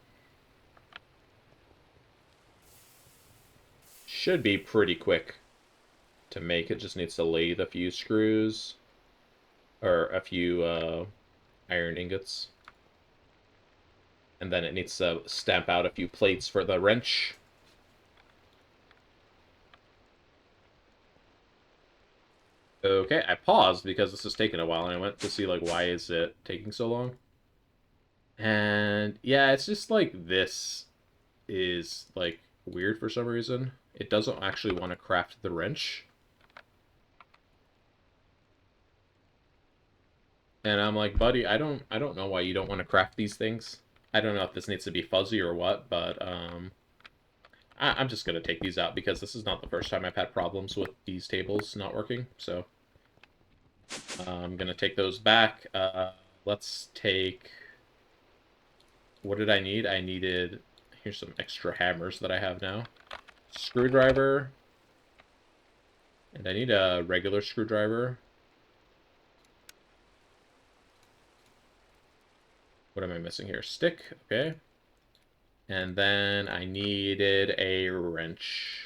Should be pretty quick to make. It just needs to lathe a few screws, or a few iron ingots. And then it needs to stamp out a few plates for the wrench. Okay, I paused because this is taking a while, and I went to see, like, why is it taking so long? And, yeah, it's just, like, this is, like, weird for some reason. It doesn't actually want to craft the wrench. And I'm like, buddy, I don't know why you don't want to craft these things. I don't know if this needs to be fuzzy or what, but, I'm just going to take these out because this is not the first time I've had problems with these tables not working, so... I'm going to take those back. Let's take... What did I need? I needed... Here's some extra hammers that I have now. Screwdriver. And I need a regular screwdriver. What am I missing here? Stick. Okay. And then I needed a wrench.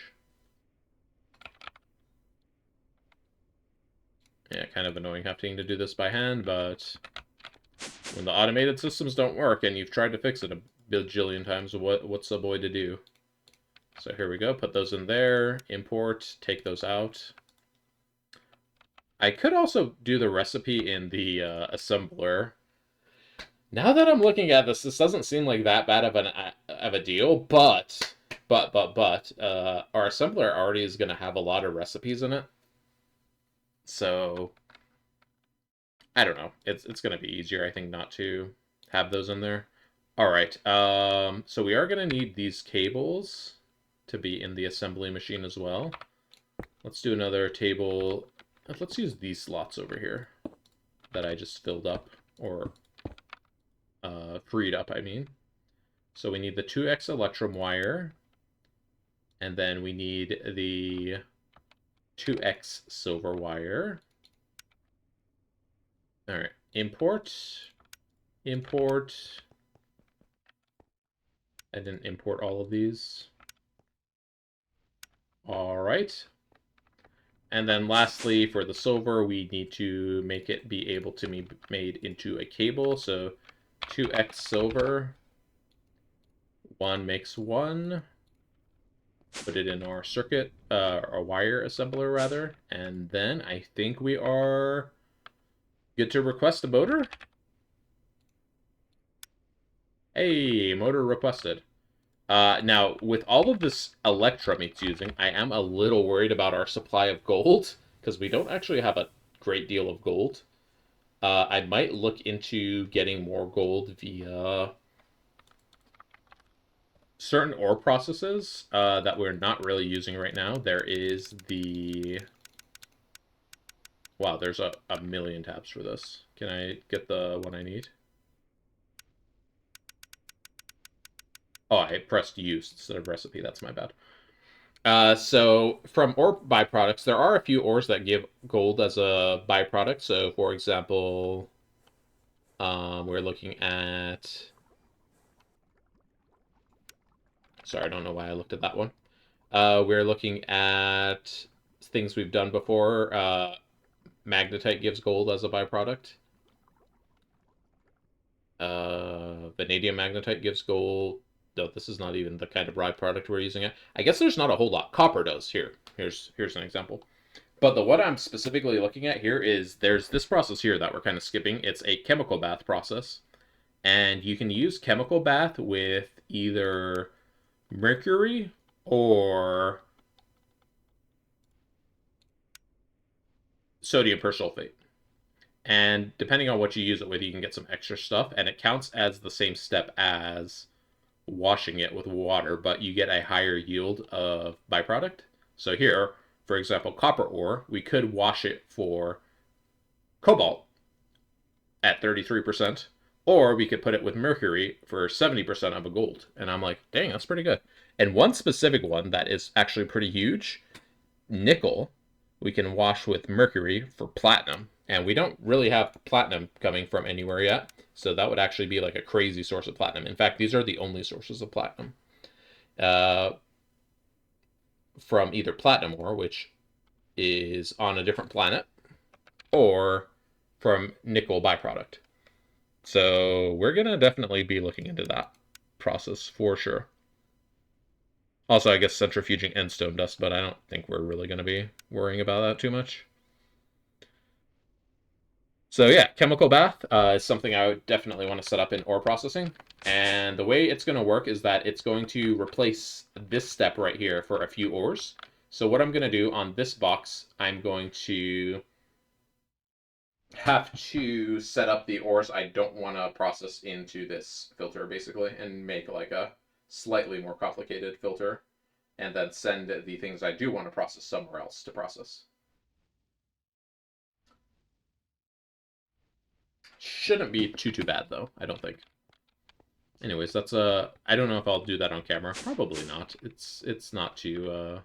Yeah, kind of annoying having to do this by hand, but when the automated systems don't work and you've tried to fix it a bajillion times, what's a boy to do? So here we go, put those in there, import, take those out. I could also do the recipe in the assembler. Now that I'm looking at this, this doesn't seem like that bad of a deal, but our assembler already is going to have a lot of recipes in it. So, I don't know. It's going to be easier, I think, not to have those in there. All right. So we are going to need these cables to be in the assembly machine as well. Let's do another table. Let's use these slots over here that I just filled up. Or, freed up, I mean. So we need the 2x electrum wire, and then we need the 2x silver wire. All right, import. I didn't import all of these. All right. And then lastly, for the silver, we need to make it be able to be made into a cable. So 2x silver, 1 makes 1. Put it in our circuit, our wire assembler rather. And then I think we are good to request a motor. Hey, motor requested. Now, with all of this electrum it's using, I am a little worried about our supply of gold, because we don't actually have a great deal of gold. I might look into getting more gold via certain ore processes that we're not really using right now. There is the... Wow, there's a million tabs for this. Can I get the one I need? Oh, I pressed use instead of recipe. That's my bad. So from ore byproducts, there are a few ores that give gold as a byproduct. So for example, we're looking at... Sorry, I don't know why I looked at that one. We're looking at things we've done before. Magnetite gives gold as a byproduct. Vanadium magnetite gives gold. No, this is not even the kind of byproduct we're using it. I guess there's not a whole lot. Copper does. Here's an example. But the what I'm specifically looking at here is there's this process here that we're kind of skipping. It's a chemical bath process. And you can use chemical bath with either mercury or sodium persulfate. And depending on what you use it with, you can get some extra stuff. And it counts as the same step as washing it with water, but you get a higher yield of byproduct. So here, for example, copper ore, we could wash it for cobalt at 33%, or we could put it with mercury for 70% of a gold. And I'm like, dang, that's pretty good. And one specific one that is actually pretty huge, nickel, we can wash with mercury for platinum. And we don't really have platinum coming from anywhere yet. So that would actually be like a crazy source of platinum. In fact, these are the only sources of platinum. From either platinum ore, which is on a different planet, or from nickel byproduct. So we're going to definitely be looking into that process for sure. Also, I guess centrifuging and stone dust, but I don't think we're really going to be worrying about that too much. So yeah, chemical bath is something I would definitely want to set up in ore processing. And the way it's going to work is that it's going to replace this step right here for a few ores. So what I'm going to do on this box, I'm going to have to set up the ores I don't want to process into this filter, basically, and make like a slightly more complicated filter, and then send the things I do want to process somewhere else to process. Shouldn't be too bad, though, I don't think. Anyways, that's I don't know if I'll do that on camera. Probably not. It's not too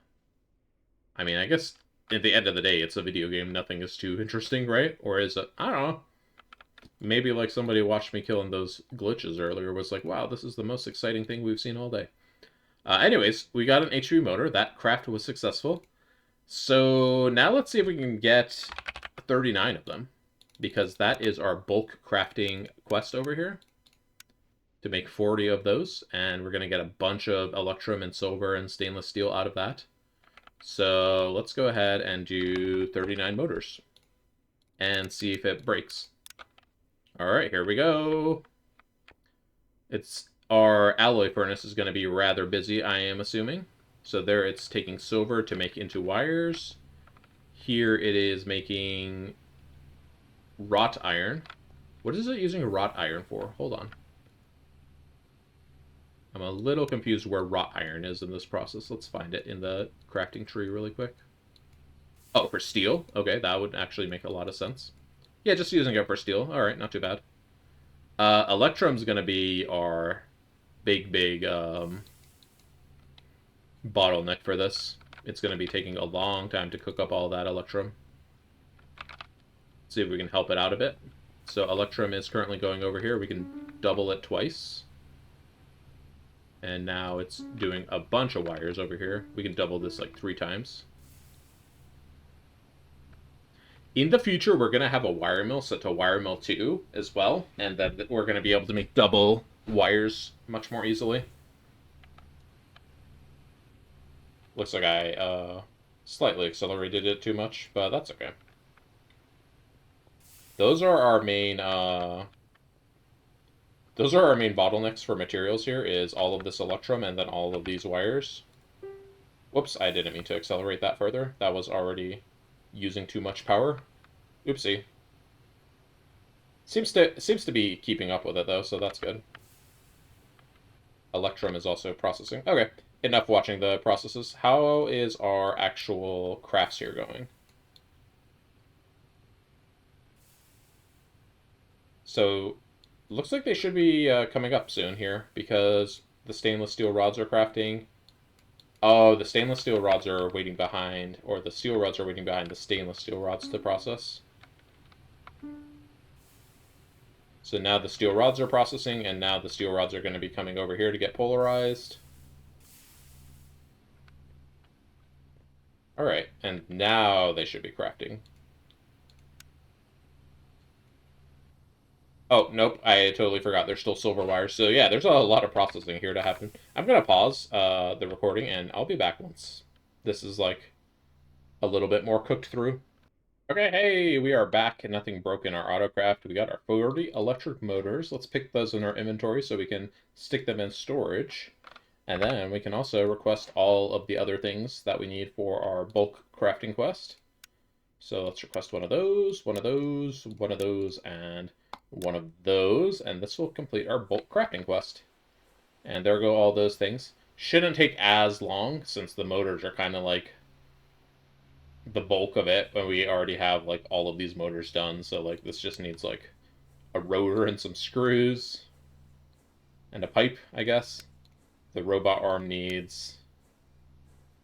I mean, I guess at the end of the day, it's a video game. Nothing is too interesting, right? Or is it? I don't know. Maybe like somebody watched me killing those glitches earlier was like, wow, this is the most exciting thing we've seen all day. Anyways, we got an HV motor. That craft was successful. So now let's see if we can get 39 of them, because that is our bulk crafting quest over here, to make 40 of those, and we're going to get a bunch of electrum and silver and stainless steel out of that. So let's go ahead and do 39 motors and see if it breaks. All right, here we go. Our alloy furnace is going to be rather busy, I am assuming. So there it's taking silver to make into wires. Here it is making wrought iron. What is it using wrought iron for? Hold on. I'm a little confused where wrought iron is in this process. Let's find it in the crafting tree really quick. Oh, for steel? Okay, that would actually make a lot of sense. Yeah, just using it for steel. All right, not too bad. Electrum's gonna be our big bottleneck for this. It's gonna be taking a long time to cook up all that Electrum. See if we can help it out a bit. So Electrum is currently going over here. We can double it twice. And now it's doing a bunch of wires over here. We can double this like 3 times. In the future, we're going to have a wire mill set to wire mill 2 as well. And then we're going to be able to make double wires much more easily. Looks like I slightly accelerated it too much, but that's okay. Those are our main bottlenecks for materials here, is all of this Electrum and then all of these wires. Whoops, I didn't mean to accelerate that further. That was already using too much power. Oopsie. Seems to be keeping up with it though, so that's good. Electrum is also processing. Okay, enough watching the processes. How is our actual crafts here going? So, looks like they should be coming up soon here, because the stainless steel rods are crafting. Oh, the stainless steel rods are waiting behind, or the steel rods are waiting behind the stainless steel rods to process. So now the steel rods are processing, and now the steel rods are going to be coming over here to get polarized. Alright, and now they should be crafting. Oh, nope, I totally forgot. There's still silver wires. So yeah, there's a lot of processing here to happen. I'm going to pause the recording, and I'll be back once this is like a little bit more cooked through. Okay, hey, we are back and nothing broke in our autocraft. We got our 40 electric motors. Let's pick those in our inventory so we can stick them in storage. And then we can also request all of the other things that we need for our bulk crafting quest. So let's request one of those, one of those, one of those, and one of those. And this will complete our bulk crafting quest. And there go all those things. Shouldn't take as long since the motors are kind of like the bulk of it, when we already have like all of these motors done. So like this just needs like a rotor and some screws and a pipe, I guess. The robot arm needs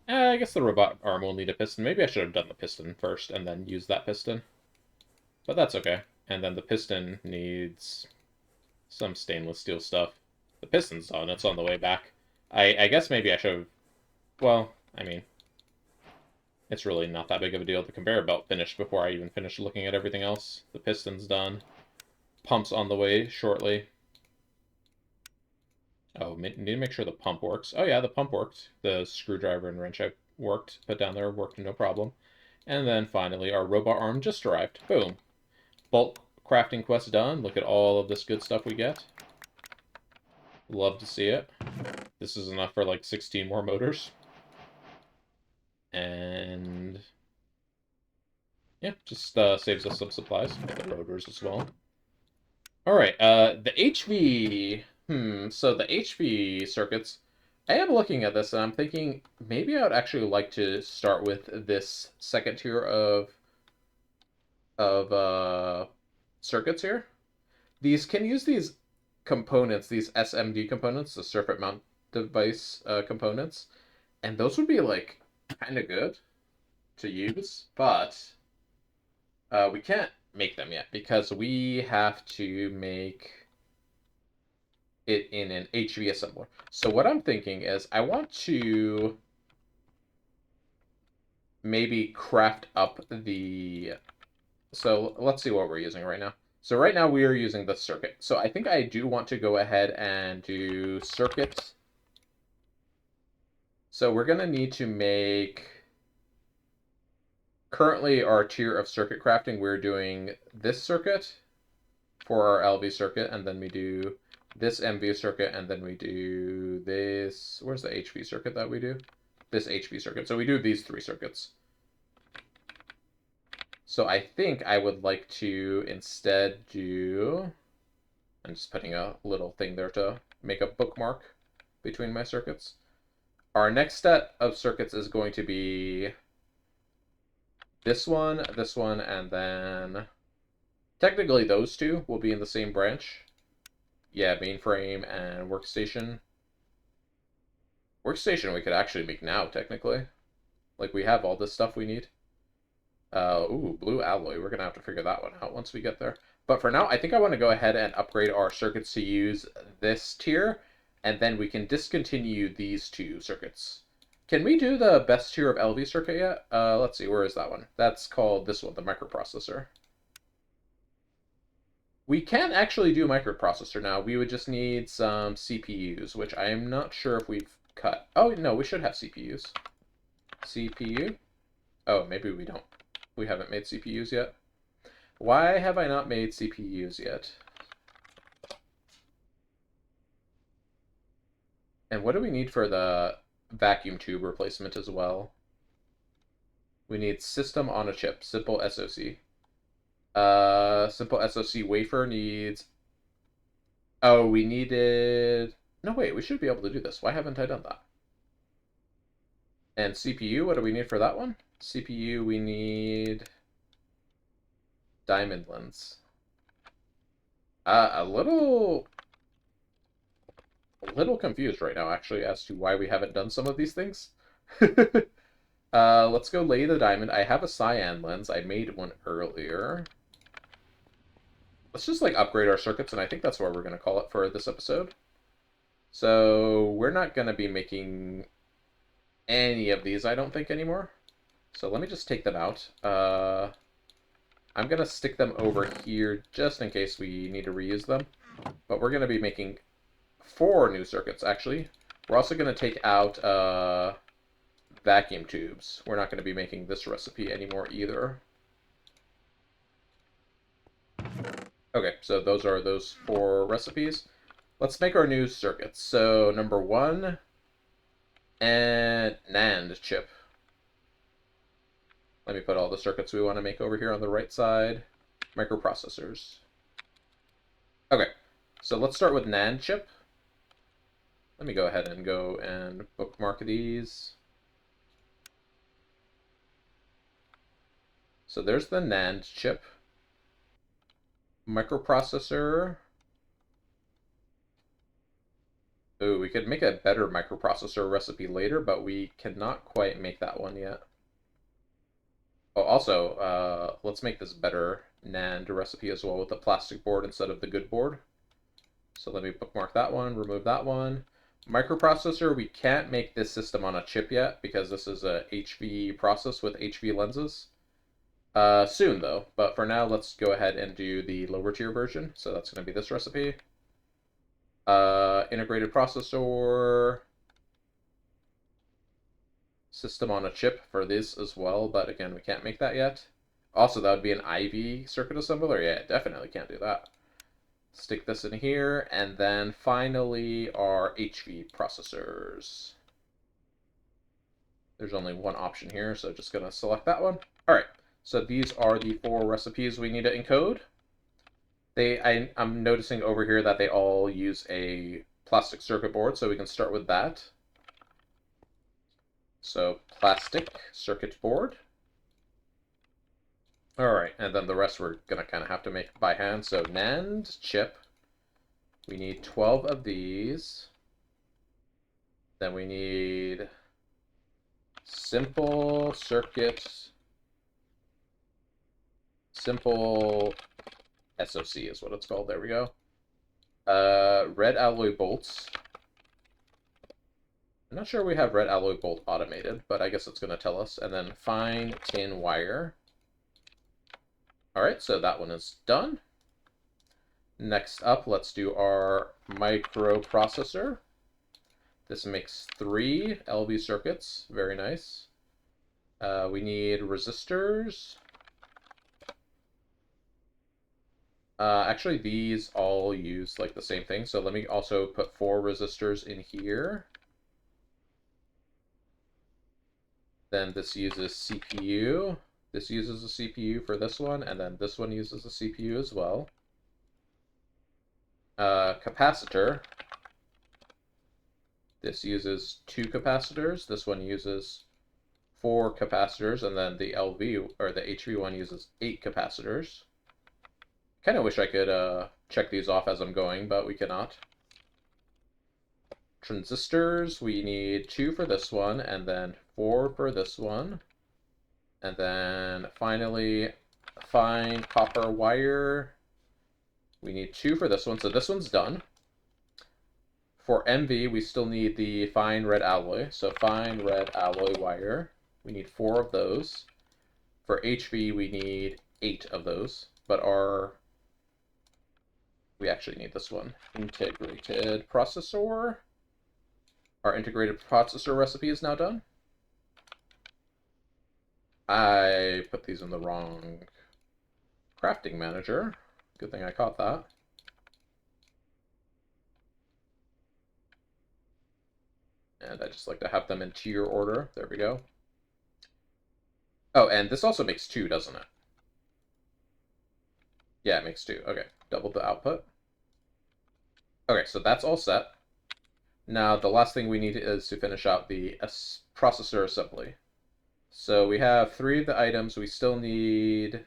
I guess the robot arm will need a piston. Maybe I should have done the piston first and then used that piston, but that's okay. And then the piston needs some stainless steel stuff. The piston's done, it's on the way back. I guess maybe I should have, well, I mean, it's really not that big of a deal. The conveyor belt finished before I even finished looking at everything else. The piston's done. Pump's on the way shortly. Oh, need to make sure the pump works. Oh yeah, the pump worked. The screwdriver and wrench I worked, put down there, worked no problem. And then finally, our robot arm just arrived. Boom. Bulk crafting quest done. Look at all of this good stuff we get. Love to see it. This is enough for like 16 more motors. And yeah, just saves us some supplies. Get the rotors as well. Alright, the HV... so the HV circuits, I am looking at this and I'm thinking maybe I would actually like to start with this second tier of circuits here. These can use these components, these SMD components, the circuit mount device components, and those would be like kind of good to use, but we can't make them yet because we have to make it in an HV assembler. So what I'm thinking is I want to maybe craft up the... So let's see what we're using right now. So right now we are using the circuit. So I think I do want to go ahead and do circuit. So we're going to need to make... Currently our tier of circuit crafting, we're doing this circuit for our LV circuit, and then we do this MV circuit, and then we do this... Where's the HV circuit that we do? This HV circuit. So we do these 3 circuits. So I think I would like to instead do... I'm just putting a little thing there to make a bookmark between my circuits. Our next set of circuits is going to be this one, and then... Technically those 2 will be in the same branch. Yeah, mainframe and workstation. Workstation we could actually make now, technically. Like, we have all this stuff we need. Ooh, blue alloy. We're gonna have to figure that one out once we get there. But for now, I think I want to go ahead and upgrade our circuits to use this tier, and then we can discontinue these two circuits. Can we do the best tier of LV circuit yet? Let's see, where is that one? That's called this one, the microprocessor. We can actually do microprocessor now. We would just need some CPUs, which I am not sure if we've cut. Oh, no, we should have CPUs. CPU? Oh, maybe we don't. We haven't made CPUs yet. Why have I not made CPUs yet? And what do we need for the vacuum tube replacement as well? We need system on a chip, simple SoC. Simple SoC wafer needs... Oh, we needed... No, wait, we should be able to do this. Why haven't I done that? And CPU, what do we need for that one? CPU, we need... diamond lens. A little confused right now, actually, as to why we haven't done some of these things. Let's go lay the diamond. I have a cyan lens. I made one earlier. Let's just, like, upgrade our circuits, and I think that's what we're going to call it for this episode. So, we're not going to be making any of these, I don't think, anymore. So let me just take them out. I'm going to stick them over here just in case we need to reuse them. But we're going to be making 4 new circuits, actually. We're also going to take out vacuum tubes. We're not going to be making this recipe anymore either. Okay, so those are those 4 recipes. Let's make our new circuits. So number 1, and NAND chip. Let me put all the circuits we want to make over here on the right side. Microprocessors. Okay, so let's start with NAND chip. Let me go ahead and go and bookmark these. So there's the NAND chip. Microprocessor. Ooh, we could make a better microprocessor recipe later, but we cannot quite make that one yet. Oh, also, let's make this better NAND recipe as well with the plastic board instead of the good board. So let me bookmark that one, remove that one. Microprocessor, we can't make this system on a chip yet because this is a HV process with HV lenses. Soon, though. But for now, let's go ahead and do the lower tier version. So that's going to be this recipe. Integrated processor. System on a chip for this as well, but again, we can't make that yet. Also, that would be an IV circuit assembler. Yeah, definitely can't do that. Stick this in here, and then finally our HV processors. There's only one option here, so just gonna select that one. All right, so these are the 4 recipes we need to encode. I'm noticing over here that they all use a plastic circuit board, so we can start with that. So plastic circuit board. All right, and then the rest we're gonna kind of have to make by hand. So NAND chip, we need 12 of these. Then we need simple circuit, simple SoC is what it's called. There we go. Red alloy bolts. I'm not sure we have red alloy bolt automated, but I guess it's going to tell us. And then fine tin wire. All right, so that one is done. Next up, let's do our microprocessor. This makes 3 LV circuits. Very nice. We need resistors. Actually, these all use like the same thing. So let me also put 4 resistors in here. Then this uses CPU. This uses a CPU for this one, and then this one uses a CPU as well. Capacitor. This uses 2 capacitors. This one uses 4 capacitors, and then the LV, or the HV one uses 8 capacitors. Kind of wish I could check these off as I'm going, but we cannot. Transistors, we need 2 for this one, and then 4 for this one. And then finally, fine copper wire. We need 2 for this one, so this one's done. For MV, we still need the fine red alloy. So fine red alloy wire. We need 4 of those. For HV, we need 8 of those. But we actually need this one. Integrated processor. Our integrated processor recipe is now done. I put these in the wrong crafting manager. Good thing I caught that. And I just like to have them in tier order. There we go. Oh, and this also makes 2, doesn't it? Yeah, it makes 2. Okay, double the output. Okay, so that's all set. Now, the last thing we need is to finish out the processor assembly. So we have 3 of the items. We still need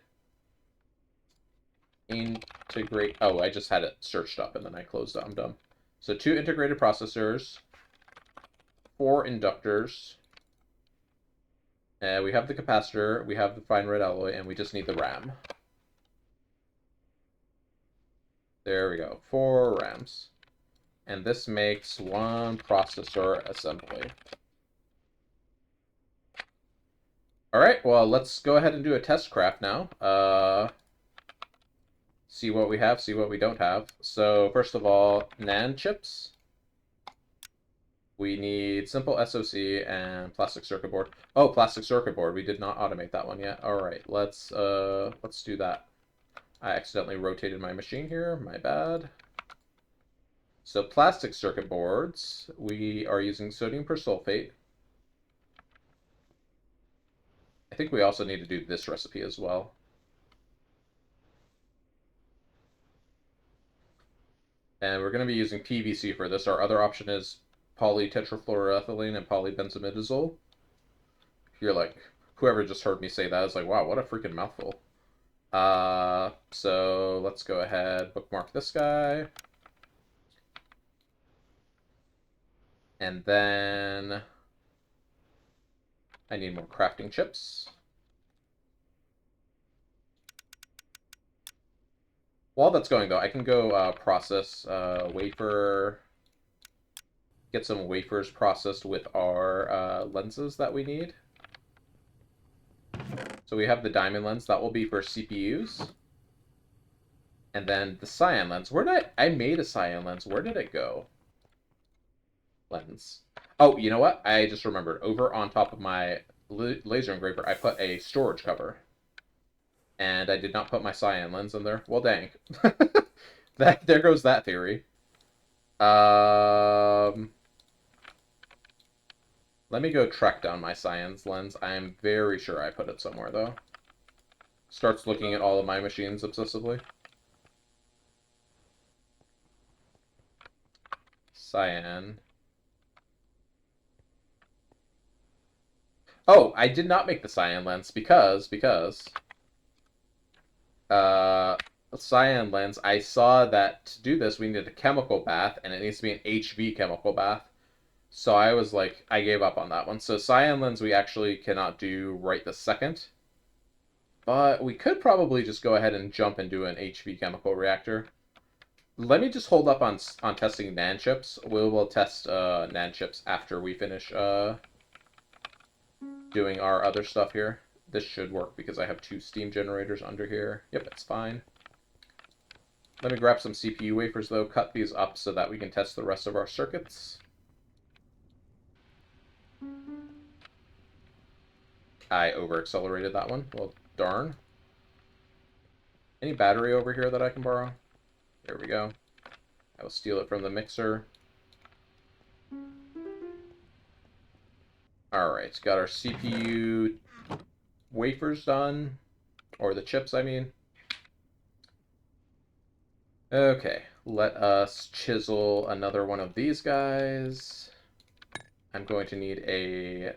integrate. Oh, I just had it searched up and then I closed it. I'm dumb. So 2 integrated processors, 4 inductors. And we have the capacitor, we have the fine red alloy, and we just need the RAM. There we go. 4 RAMs. And this makes 1 processor assembly. Alright, well, let's go ahead and do a test craft now. See what we have, see what we don't have. So, first of all, NAND chips. We need simple SoC and plastic circuit board. Oh, plastic circuit board. We did not automate that one yet. Alright, let's do that. I accidentally rotated my machine here. My bad. So plastic circuit boards, we are using sodium persulfate. I think we also need to do this recipe as well. And we're going to be using PVC for this. Our other option is polytetrafluoroethylene and polybenzimidazole. You're like, whoever just heard me say that is like, wow, what a freaking mouthful. So let's go ahead, bookmark this guy. And then I need more crafting chips. While that's going, though, I can go process wafer, get some wafers processed with our lenses that we need. So we have the diamond lens. That will be for CPUs. And then the cyan lens. Where did I made a cyan lens. Where did it go? Lens. Oh, you know what? I just remembered. Over on top of my laser engraver, I put a storage cover. And I did not put my cyan lens in there. Well, dang. There goes that theory. Let me go track down my cyan lens. I am very sure I put it somewhere, though. Starts looking at all of my machines obsessively. Cyan. Oh, I did not make the cyan lens because cyan lens, I saw that to do this we needed a chemical bath and it needs to be an HV chemical bath. So I was like, I gave up on that one. So cyan lens we actually cannot do right this second. But we could probably just go ahead and jump and do an HV chemical reactor. Let me just hold up on testing NAND chips. We will test NAND chips after we finish doing our other stuff here. This should work because I have 2 steam generators under here. Yep, it's fine. Let me grab some CPU wafers, though. Cut these up so that we can test the rest of our circuits. I over-accelerated that one. Well, darn. Any battery over here that I can borrow? There we go. I will steal it from the mixer. Alright, got our CPU wafers done. Or the chips, I mean. Okay, let us chisel another one of these guys. I'm going to need a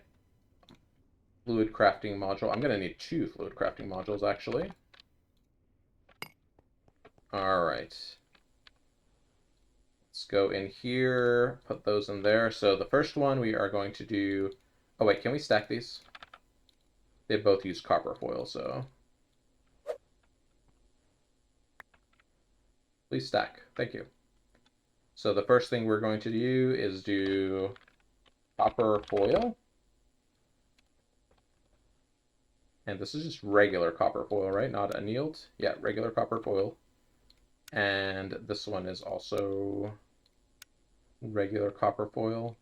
fluid crafting module. I'm going to need 2 fluid crafting modules, actually. Alright. Let's go in here, put those in there. So the first one we are going to do... Oh, wait, can we stack these? They both use copper foil, so... Please stack. Thank you. So the first thing we're going to do is do copper foil. And this is just regular copper foil, right? Not annealed. Yeah, regular copper foil. And this one is also regular copper foil.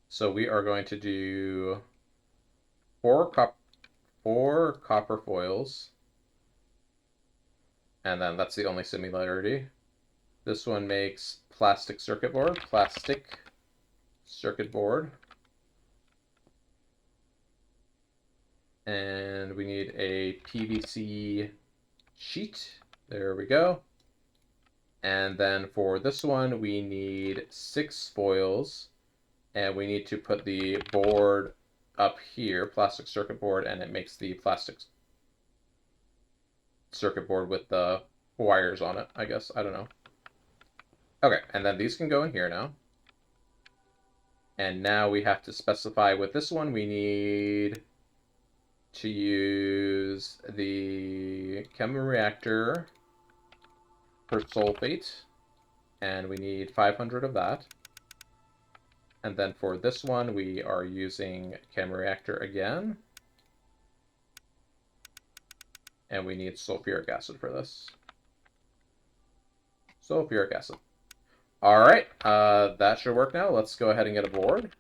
So we are going to do four copper foils. And then that's the only similarity. This one makes plastic circuit board. And we need a PVC sheet. There we go. And then for this one, we need 6 foils. And we need to put the board up here, plastic circuit board, and it makes the plastic circuit board with the wires on it, I guess. I don't know. Okay, and then these can go in here now. And now we have to specify with this one, we need to use the chemoreactor for sulfate, and we need 500 of that. And then for this one, we are using chemoreactor again. And we need sulfuric acid for this. Sulfuric acid. All right, that should work now. Let's go ahead and get a board.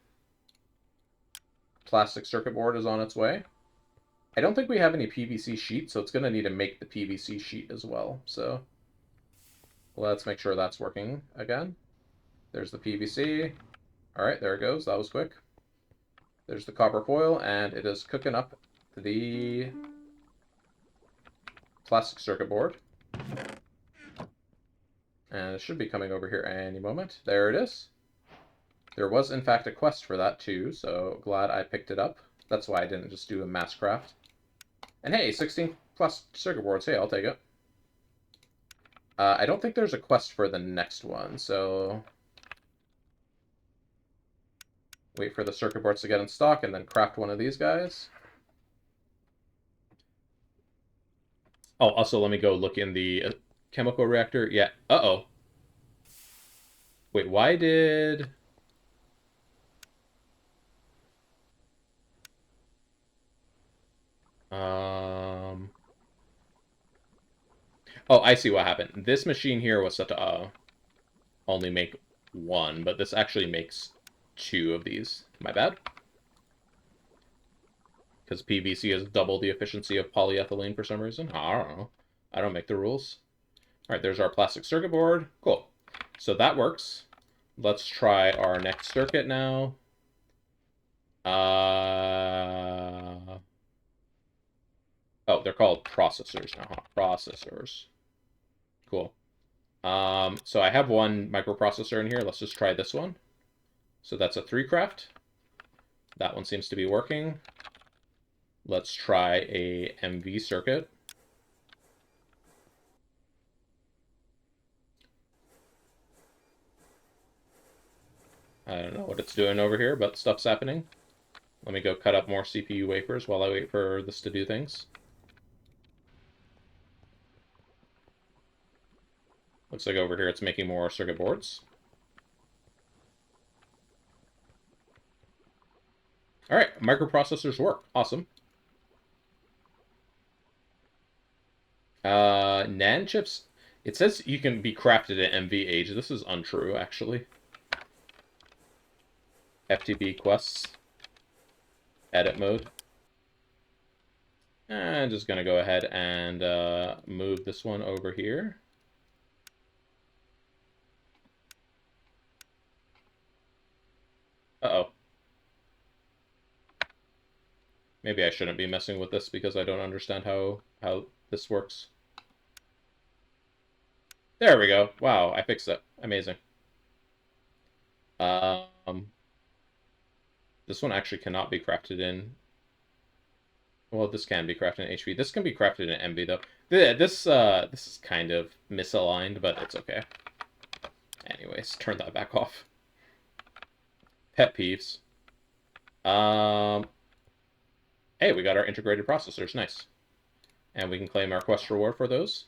Plastic circuit board is on its way. I don't think we have any PVC sheet, so it's going to need to make the PVC sheet as well. So let's make sure that's working again. There's the PVC. All right, there it goes. That was quick. There's the copper foil, and it is cooking up the plastic circuit board. And it should be coming over here any moment. There it is. There was, in fact, a quest for that, too, so glad I picked it up. That's why I didn't just do a mass craft. And hey, 16 plus circuit boards. Hey, I'll take it. I don't think there's a quest for the next one, so... Wait for the circuit boards to get in stock and then craft one of these guys. Oh, also, let me go look in the chemical reactor. Yeah. Uh-oh. Wait, why did... Oh, I see what happened. This machine here was set to only make one, but this actually makes 2 of these. My bad. Because PVC is double the efficiency of polyethylene for some reason. I don't know. I don't make the rules. All right, there's our plastic circuit board. Cool. So that works. Let's try our next circuit now. Oh, they're called processors now, huh? Processors. Cool. So I have one microprocessor in here. Let's just try this one. So that's a 3-craft. That one seems to be working. Let's try a MV circuit. I don't know what it's doing over here, but stuff's happening. Let me go cut up more CPU wafers while I wait for this to do things. Looks like over here it's making more circuit boards. All right, microprocessors work. Awesome. NAND chips. It says you can be crafted at MVH. This is untrue, actually. FTB quests. Edit mode. I'm just going to go ahead and move this one over here. Uh-oh. Maybe I shouldn't be messing with this because I don't understand how this works. There we go. Wow, I fixed it. Amazing. This one actually cannot be crafted in... Well, this can be crafted in HV. This can be crafted in MV, though. This is kind of misaligned, but it's okay. Anyways, turn that back off. Pet peeves. Hey, we got our integrated processors. Nice. And we can claim our quest reward for those.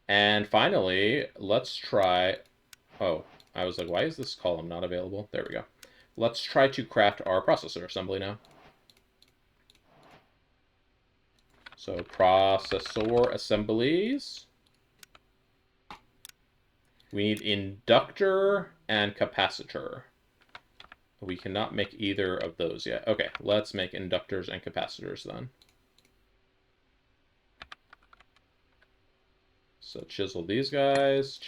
And finally, let's try... Oh, I was like, why is this column not available? There we go. Let's try to craft our processor assembly now. So processor assemblies. We need inductor and capacitor. We cannot make either of those yet. Okay, let's make inductors and capacitors then. So chisel these guys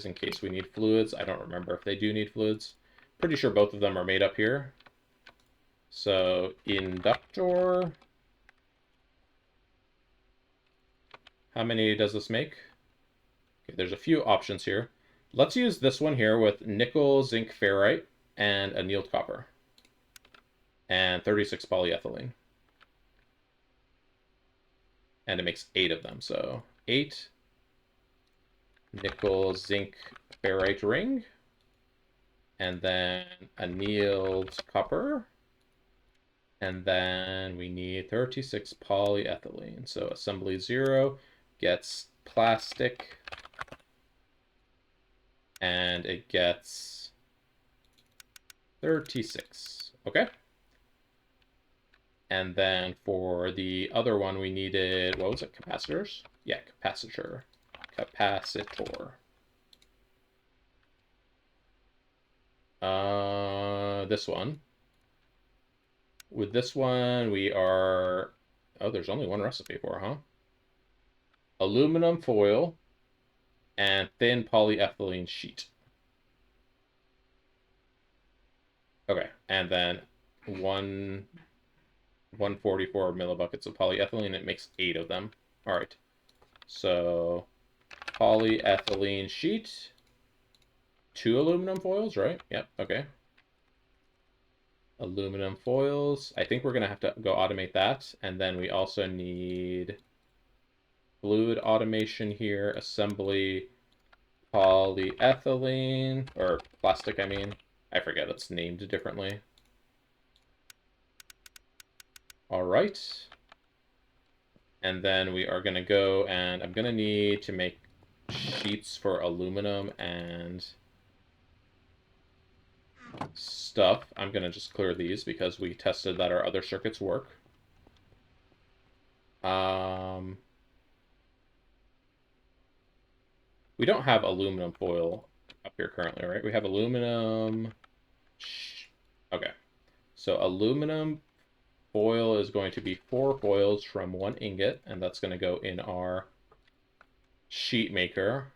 in case we need fluids. I don't remember if they do need fluids. Pretty sure both of them are made up here. So inductor. How many does this make? Okay, there's a few options here. Let's use this one here with nickel, zinc, ferrite, and annealed copper. And 36 polyethylene. And it makes 8 of them, so 8 nickel, zinc, ferrite ring. And then annealed copper. And then we need 36 polyethylene. So assembly 0 gets plastic. And it gets 36. Okay. And then for the other one, we needed, what was it, capacitors? Yeah, capacitor. Capacitor. This one. With this one, we are... Oh, there's only one recipe for, huh? Aluminum foil and thin polyethylene sheet. Okay, and then 144 millibuckets of polyethylene. It makes 8 of them. All right. So polyethylene sheet, 2 aluminum foils, right? Yep, okay. Aluminum foils. I think we're going to have to go automate that. And then we also need fluid automation here, assembly, polyethylene, or plastic, I mean. I forget, it's named differently. All right. And then we are going to go, and I'm going to need to make sheets for aluminum and stuff. I'm going to just clear these because we tested that our other circuits work. We don't have aluminum foil up here currently, right? We have aluminum... Okay. So aluminum foil is going to be 4 foils from 1 ingot, and that's going to go in our sheet maker.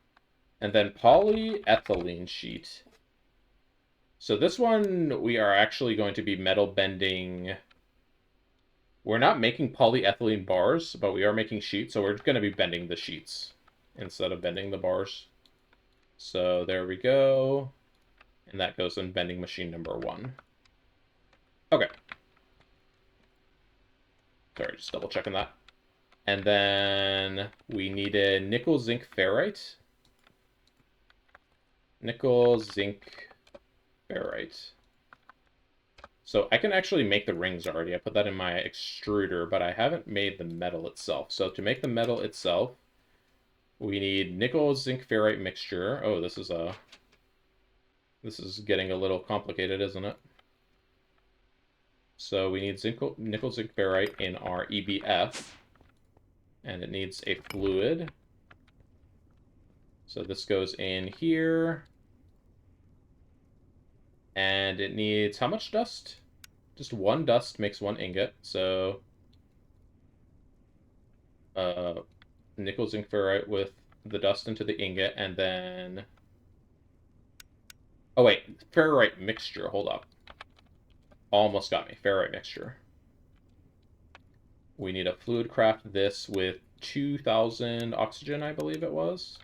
And then polyethylene sheet. So this one, we are actually going to be metal bending. We're not making polyethylene bars, but we are making sheets, so we're going to be bending the sheets instead of bending the bars. So there we go. And that goes in bending machine number 1. Okay. Sorry, just double checking that. And then we needed nickel, zinc, ferrite. Nickel, zinc, ferrite. So I can actually make the rings already. I put that in my extruder, but I haven't made the metal itself. So to make the metal itself, we need nickel, zinc, ferrite mixture. Oh, this is getting a little complicated, isn't it? So we need nickel, zinc, ferrite in our EBF. And it needs a fluid. So this goes in here. And it needs how much dust? Just 1 dust makes 1 ingot. So nickel, zinc, ferrite with the dust into the ingot, and then... Oh wait, ferrite mixture, hold up. Almost got me, ferrite mixture. We need a fluid craft this with 2,000 oxygen, I believe it was.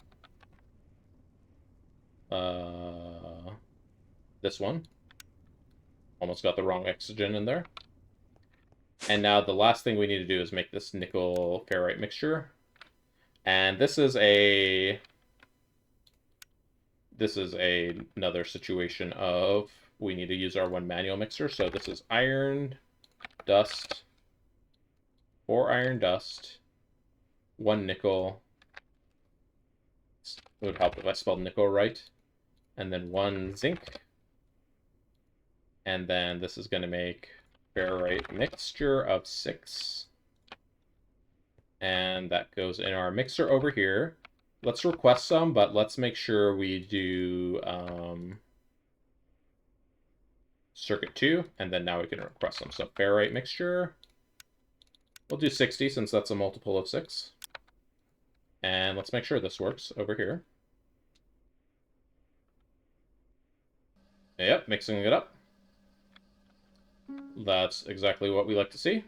This one. Almost got the wrong oxygen in there. And now the last thing we need to do is make this nickel ferrite mixture. And this is another situation of we need to use our one manual mixer. So this is iron, dust, 4 iron dust, 1 nickel. It would help if I spelled nickel right. And then 1 zinc. And then this is going to make ferrite mixture of 6. And that goes in our mixer over here. Let's request some, but let's make sure we do circuit 2, and then now we can request some. So ferrite mixture, we'll do 60 since that's a multiple of 6. And let's make sure this works over here. Yep, mixing it up. That's exactly what we like to see.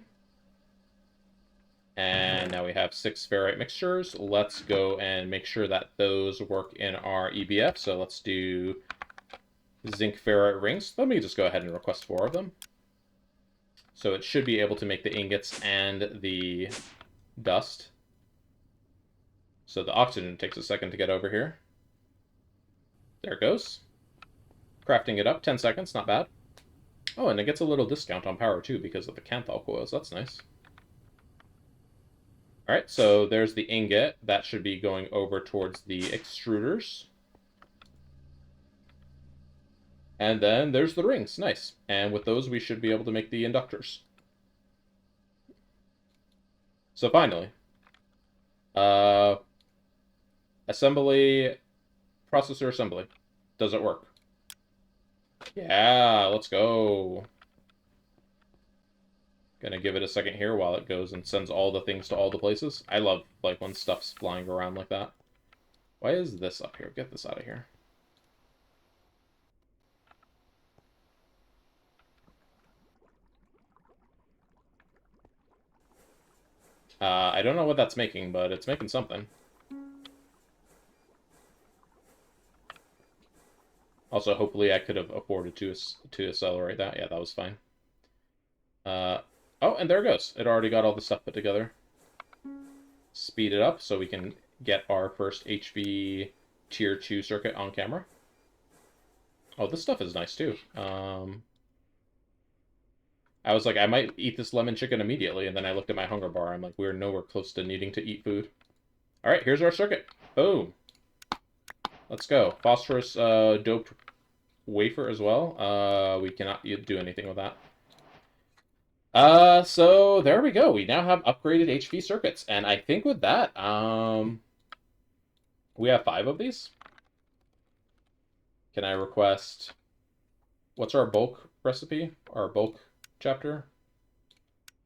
And now we have 6 ferrite mixtures. Let's go and make sure that those work in our EBF. So let's do zinc ferrite rings. Let me just go ahead and request 4 of them. So it should be able to make the ingots and the dust. So the oxygen takes a second to get over here. There it goes. Crafting it up, 10 seconds, not bad. Oh, and it gets a little discount on power too because of the Canthal coils. That's nice. Alright, so there's the ingot. That should be going over towards the extruders. And then there's the rings. Nice. And with those, we should be able to make the inductors. So finally. Assembly. Processor assembly. Does it work? Yeah, let's go. Gonna give it a second here while it goes and sends all the things to all the places. I love, like, when stuff's flying around like that. Why is this up here? Get this out of here. I don't know what that's making, but it's making something. Also, hopefully I could have afforded to accelerate that. Yeah, that was fine. Oh, and there it goes. It already got all the stuff put together. Speed it up so we can get our first HV Tier 2 circuit on camera. Oh, this stuff is nice, too. I was like, I might eat this lemon chicken immediately, and then I looked at my hunger bar. I'm like, we're nowhere close to needing to eat food. All right, here's our circuit. Boom. Let's go. Phosphorus doped wafer as well. We cannot do anything with that. So there we go. We now have upgraded HV circuits, and I think with that, we have 5 of these. Can I request? What's our bulk recipe? Our bulk chapter?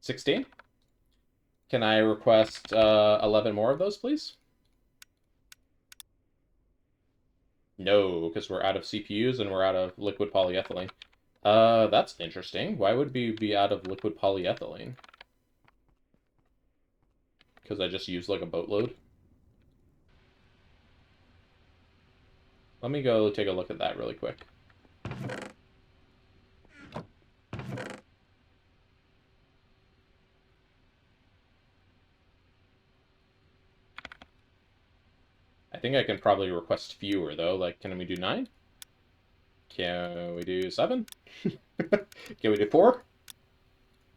16? Can I request 11 more of those, please? No, because we're out of CPUs and we're out of liquid polyethylene. That's interesting. Why would we be out of liquid polyethylene? Because I just used like a boatload. Let me go take a look at that really quick. I think I can probably request fewer, though. Like, can we do 9? Can we do 7? Can we do 4?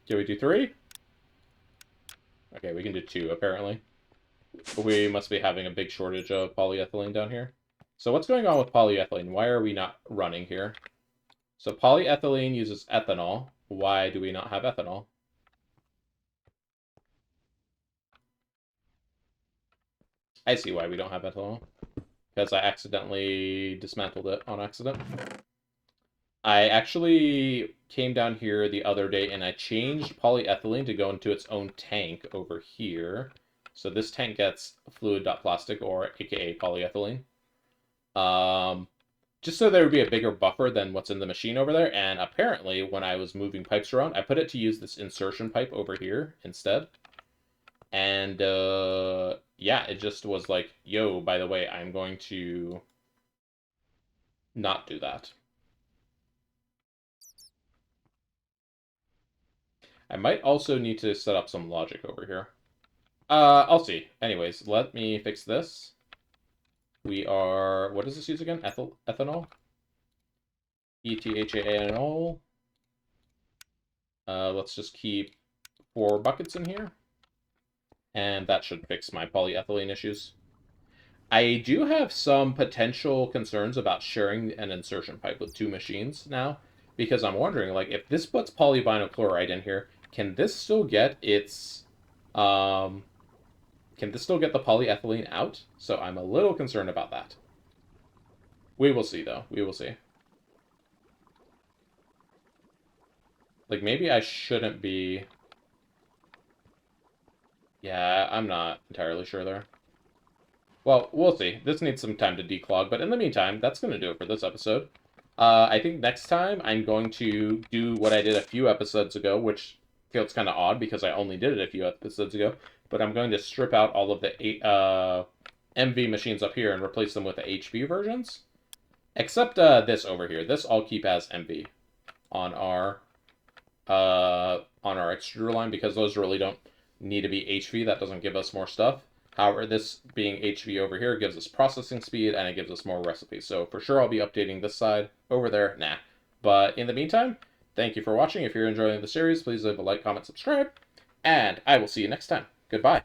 Can we do 3? Okay, we can do 2, apparently. We must be having a big shortage of polyethylene down here. So what's going on with polyethylene? Why are we not running here? So polyethylene uses ethanol. Why do we not have ethanol? I see why we don't have ethanol. Because I accidentally dismantled it on accident. I actually came down here the other day and I changed polyethylene to go into its own tank over here. So this tank gets fluid.plastic, or aka polyethylene. Just so there would be a bigger buffer than what's in the machine over there. And apparently, when I was moving pipes around, I put it to use this insertion pipe over here instead. And yeah, it just was like, yo, by the way, I'm going to not do that. I might also need to set up some logic over here. I'll see. Anyways, let me fix this. We are... What does this use again? Ethanol? ETHANol. Let's just keep 4 buckets in here. And that should fix my polyethylene issues. I do have some potential concerns about sharing an insertion pipe with 2 machines now, because I'm wondering, like, if this puts polyvinyl chloride in here, can this still get its, can this still get the polyethylene out? So I'm a little concerned about that. We will see, though. We will see. Like, maybe I shouldn't be... Yeah, I'm not entirely sure there. Well, we'll see. This needs some time to declog, but in the meantime, that's going to do it for this episode. I think next time I'm going to do what I did a few episodes ago, which feels kind of odd because I only did it a few episodes ago, but I'm going to strip out all of the MV machines up here and replace them with the HV versions. Except this over here. This I'll keep as MV on our extruder line because those really don't need to be HV. That doesn't give us more stuff. However, this being HV over here gives us processing speed and it gives us more recipes. So for sure I'll be updating this side. Over there, nah. But in the meantime, thank you for watching. If you're enjoying the series, please leave a like, comment, subscribe, and I will see you next time. Goodbye.